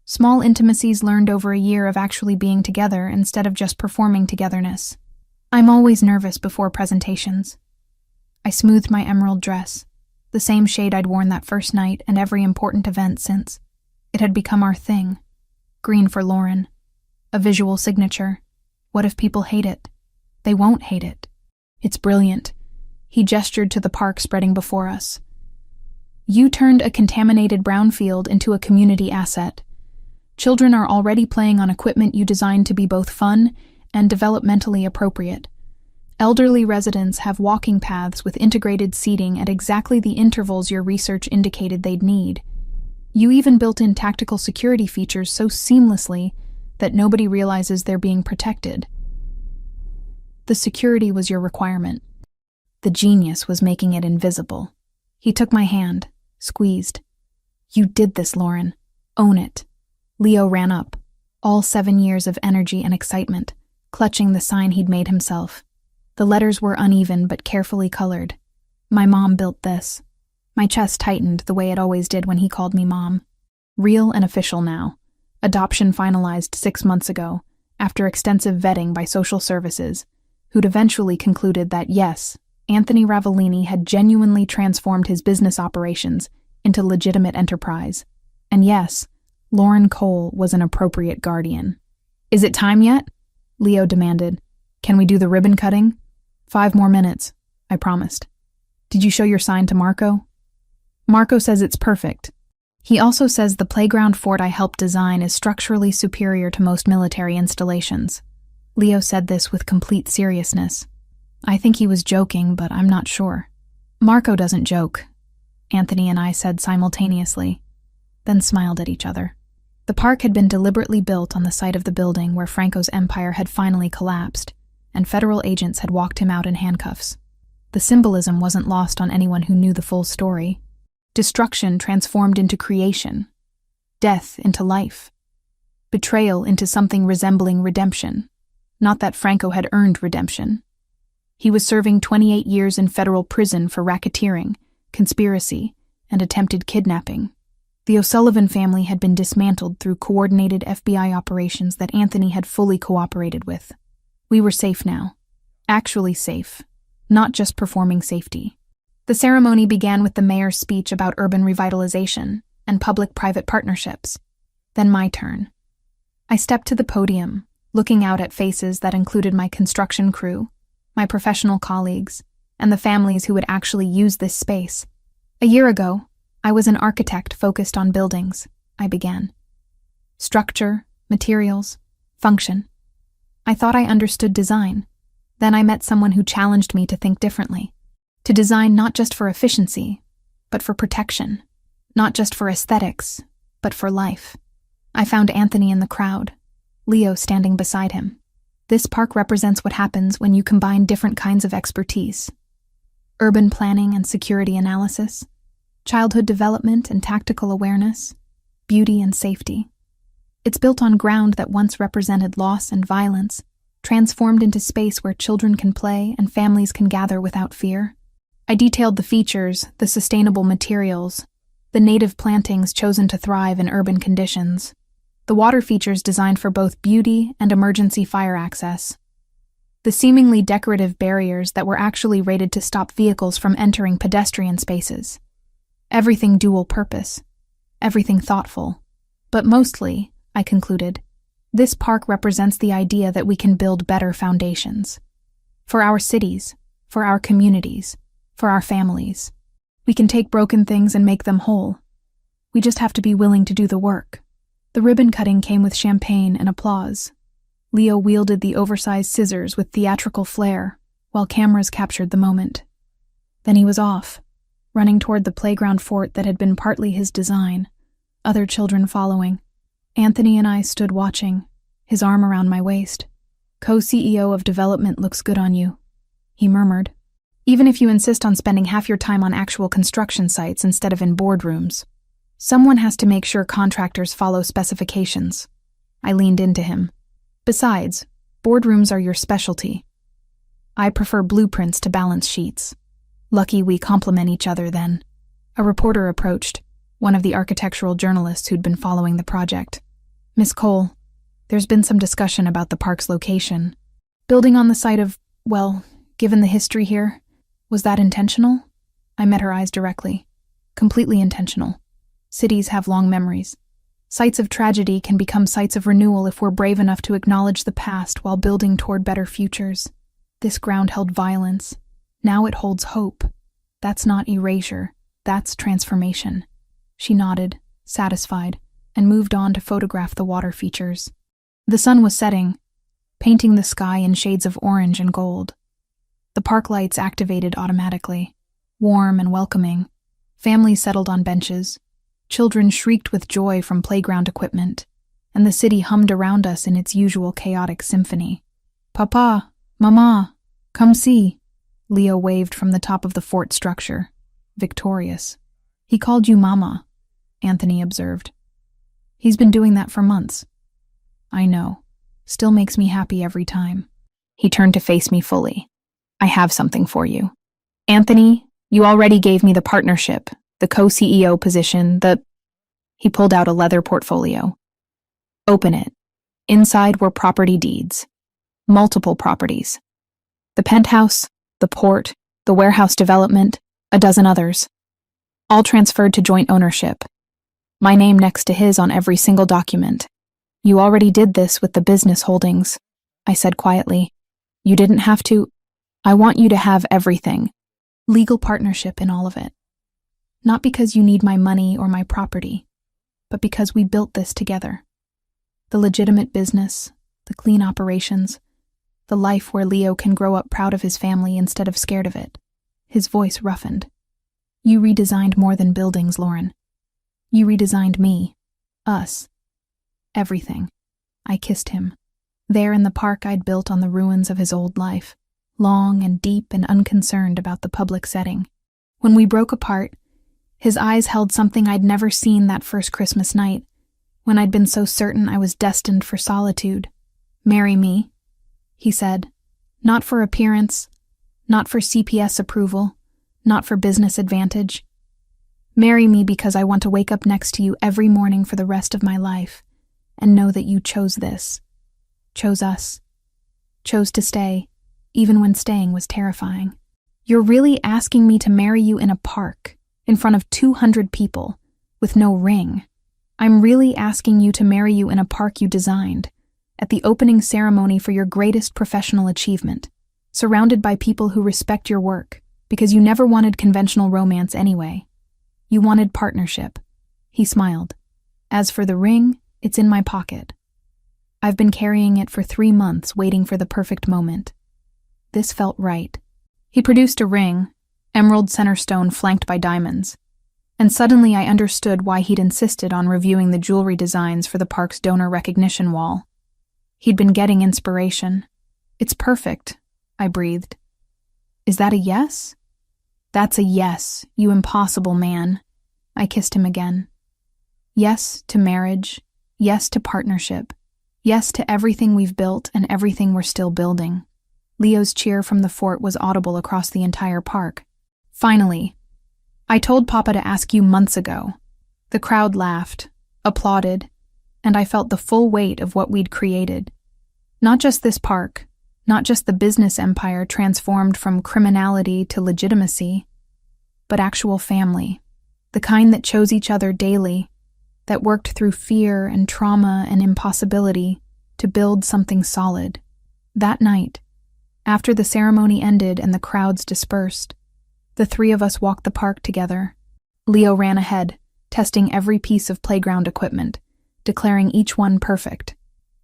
Small intimacies learned over a year of actually being together instead of just performing togetherness. I'm always nervous before presentations. I smoothed my emerald dress, the same shade I'd worn that first night and every important event since. It had become our thing. Green for Lauren. A visual signature. What if people hate it? They won't hate it. It's brilliant. He gestured to the park spreading before us. You turned a contaminated brownfield into a community asset. Children are already playing on equipment you designed to be both fun and developmentally appropriate. Elderly residents have walking paths with integrated seating at exactly the intervals your research indicated they'd need. You even built in tactical security features so seamlessly that nobody realizes they're being protected. The security was your requirement. The genius was making it invisible. He took my hand, squeezed. You did this, Lauren. Own it. Leo ran up, all 7 years of energy and excitement, clutching the sign he'd made himself. The letters were uneven but carefully colored. My mom built this. My chest tightened the way it always did when he called me mom. Real and official now. Adoption finalized 6 months ago, after extensive vetting by social services, who'd eventually concluded that yes, Anthony Ravellini had genuinely transformed his business operations into legitimate enterprise. And yes, Lauren Cole was an appropriate guardian. Is it time yet? Leo demanded. Can we do the ribbon cutting? 5 more minutes, I promised. Did you show your sign to Marco? Marco says it's perfect. He also says the playground fort I helped design is structurally superior to most military installations. Leo said this with complete seriousness. I think he was joking, but I'm not sure. Marco doesn't joke, Anthony and I said simultaneously, then smiled at each other. The park had been deliberately built on the site of the building where Franco's empire had finally collapsed, and federal agents had walked him out in handcuffs. The symbolism wasn't lost on anyone who knew the full story. Destruction transformed into creation, death into life, betrayal into something resembling redemption. Not that Franco had earned redemption. He was serving 28 years in federal prison for racketeering, conspiracy, and attempted kidnapping. The O'Sullivan family had been dismantled through coordinated FBI operations that Anthony had fully cooperated with. We were safe now. Actually safe. Not just performing safety. The ceremony began with the mayor's speech about urban revitalization and public-private partnerships. Then my turn. I stepped to the podium, looking out at faces that included my construction crew, my professional colleagues, and the families who would actually use this space. A year ago, I was an architect focused on buildings, I began. Structure, materials, function. I thought I understood design. Then I met someone who challenged me to think differently, To design not just for efficiency, but for protection. Not just for aesthetics, but for life. I found Anthony in the crowd, Leo standing beside him. This park represents what happens when you combine different kinds of expertise. Urban planning and security analysis, childhood development and tactical awareness, beauty and safety. It's built on ground that once represented loss and violence, transformed into space where children can play and families can gather without fear. I detailed the features, the sustainable materials, the native plantings chosen to thrive in urban conditions, the water features designed for both beauty and emergency fire access, the seemingly decorative barriers that were actually rated to stop vehicles from entering pedestrian spaces. Everything dual purpose, everything thoughtful. But mostly, I concluded, this park represents the idea that we can build better foundations. For our cities, for our communities, for our families. We can take broken things and make them whole. We just have to be willing to do the work. The ribbon cutting came with champagne and applause. Leo wielded the oversized scissors with theatrical flair, while cameras captured the moment. Then he was off, running toward the playground fort that had been partly his design, other children following. Anthony and I stood watching, his arm around my waist. Co-CEO of development looks good on you, he murmured. Even if you insist on spending half your time on actual construction sites instead of in boardrooms. Someone has to make sure contractors follow specifications. I leaned into him. Besides, boardrooms are your specialty. I prefer blueprints to balance sheets. Lucky we complement each other then. A reporter approached, one of the architectural journalists who'd been following the project. Miss Cole, there's been some discussion about the park's location. Building on the site of, well, given the history here, was that intentional? I met her eyes directly. Completely intentional. Cities have long memories. Sites of tragedy can become sites of renewal if we're brave enough to acknowledge the past while building toward better futures. This ground held violence. Now it holds hope. That's not erasure. That's transformation. She nodded, satisfied, and moved on to photograph the water features. The sun was setting, painting the sky in shades of orange and gold. The park lights activated automatically, warm and welcoming. Families settled on benches. Children shrieked with joy from playground equipment, and the city hummed around us in its usual chaotic symphony. Papa, Mama, come see. Leo waved from the top of the fort structure, victorious. He called you Mama, Anthony observed. He's been doing that for months. I know. Still makes me happy every time. He turned to face me fully. I have something for you. Anthony, you already gave me the partnership, the co-CEO position, He pulled out a leather portfolio. Open it. Inside were property deeds. Multiple properties. The penthouse, the port, the warehouse development, a dozen others. All transferred to joint ownership. My name next to his on every single document. You already did this with the business holdings, I said quietly. You didn't have to. I want you to have everything. Legal partnership in all of it. Not because you need my money or my property, but because we built this together. The legitimate business, the clean operations, the life where Leo can grow up proud of his family instead of scared of it. His voice roughened. You redesigned more than buildings, Lauren. You redesigned me, us, everything. I kissed him. There in the park I'd built on the ruins of his old life, long and deep and unconcerned about the public setting. When we broke apart, his eyes held something I'd never seen that first Christmas night, when I'd been so certain I was destined for solitude. Marry me, he said. Not for appearance, not for CPS approval, not for business advantage. Marry me because I want to wake up next to you every morning for the rest of my life and know that you chose this, chose us, chose to stay, even when staying was terrifying. You're really asking me to marry you in a park, in front of 200 people, with no ring. I'm really asking you to marry you in a park you designed, at the opening ceremony for your greatest professional achievement, surrounded by people who respect your work, because you never wanted conventional romance anyway. You wanted partnership. He smiled. As for the ring, it's in my pocket. I've been carrying it for 3 months, waiting for the perfect moment. This felt right. He produced a ring, emerald center stone flanked by diamonds. And suddenly I understood why he'd insisted on reviewing the jewelry designs for the park's donor recognition wall. He'd been getting inspiration. "It's perfect," I breathed. "Is that a yes?" "That's a yes, you impossible man." I kissed him again. Yes to marriage. Yes to partnership. Yes to everything we've built and everything we're still building. Leo's cheer from the fort was audible across the entire park. "Finally, I told Papa to ask you months ago." The crowd laughed, applauded, and I felt the full weight of what we'd created. Not just this park, not just the business empire transformed from criminality to legitimacy, but actual family, the kind that chose each other daily, that worked through fear and trauma and impossibility to build something solid. That night, after the ceremony ended and the crowds dispersed, the three of us walked the park together. Leo ran ahead, testing every piece of playground equipment, declaring each one perfect.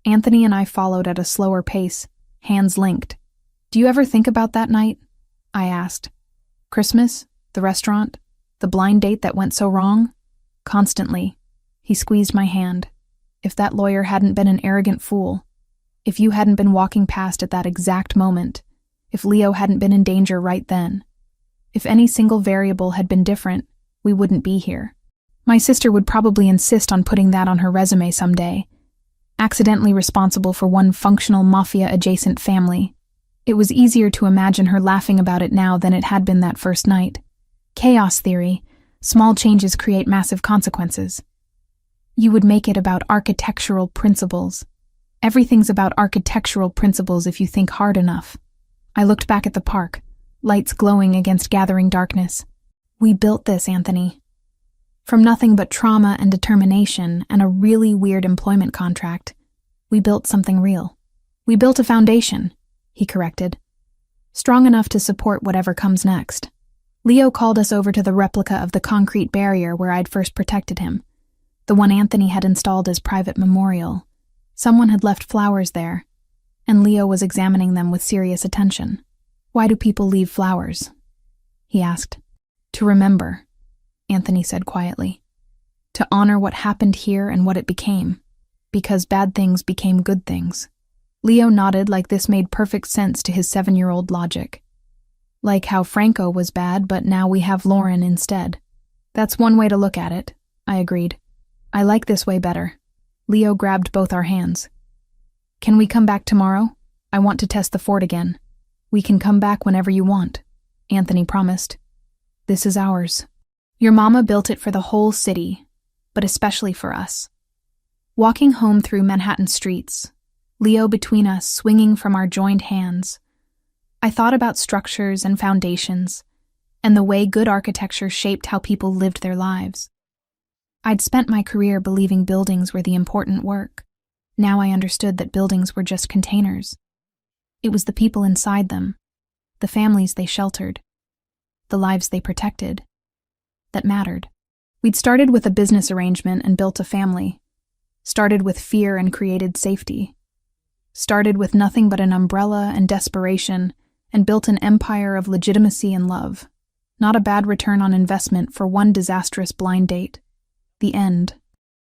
Anthony and I followed at a slower pace, hands linked. "Do you ever think about that night?" I asked. "Christmas? The restaurant? The blind date that went so wrong?" "Constantly." He squeezed my hand. "If that lawyer hadn't been an arrogant fool, if you hadn't been walking past at that exact moment, if Leo hadn't been in danger right then, if any single variable had been different, we wouldn't be here." My sister would probably insist on putting that on her resume someday. Accidentally responsible for one functional Mafia-adjacent family. It was easier to imagine her laughing about it now than it had been that first night. Chaos theory. Small changes create massive consequences. You would make it about architectural principles. Everything's about architectural principles if you think hard enough. I looked back at the park, lights glowing against gathering darkness. We built this, Anthony. From nothing but trauma and determination and a really weird employment contract, we built something real. We built a foundation, he corrected, strong enough to support whatever comes next. Leo called us over to the replica of the concrete barrier where I'd first protected him, the one Anthony had installed as private memorial. Someone had left flowers there, and Leo was examining them with serious attention. "Why do people leave flowers?" he asked. "To remember," Anthony said quietly. "To honor what happened here and what it became, because bad things became good things." Leo nodded like this made perfect sense to his 7-year-old logic. Like how Franco was bad, but now we have Lauren instead. "That's one way to look at it," I agreed. "I like this way better." Leo grabbed both our hands. "Can we come back tomorrow? I want to test the fort again." "We can come back whenever you want," Anthony promised. "This is ours. Your mama built it for the whole city, but especially for us." Walking home through Manhattan streets, Leo between us swinging from our joined hands, I thought about structures and foundations, and the way good architecture shaped how people lived their lives. I'd spent my career believing buildings were the important work. Now I understood that buildings were just containers. It was the people inside them, the families they sheltered, the lives they protected, that mattered. We'd started with a business arrangement and built a family. Started with fear and created safety. Started with nothing but an umbrella and desperation and built an empire of legitimacy and love. Not a bad return on investment for one disastrous blind date. The end.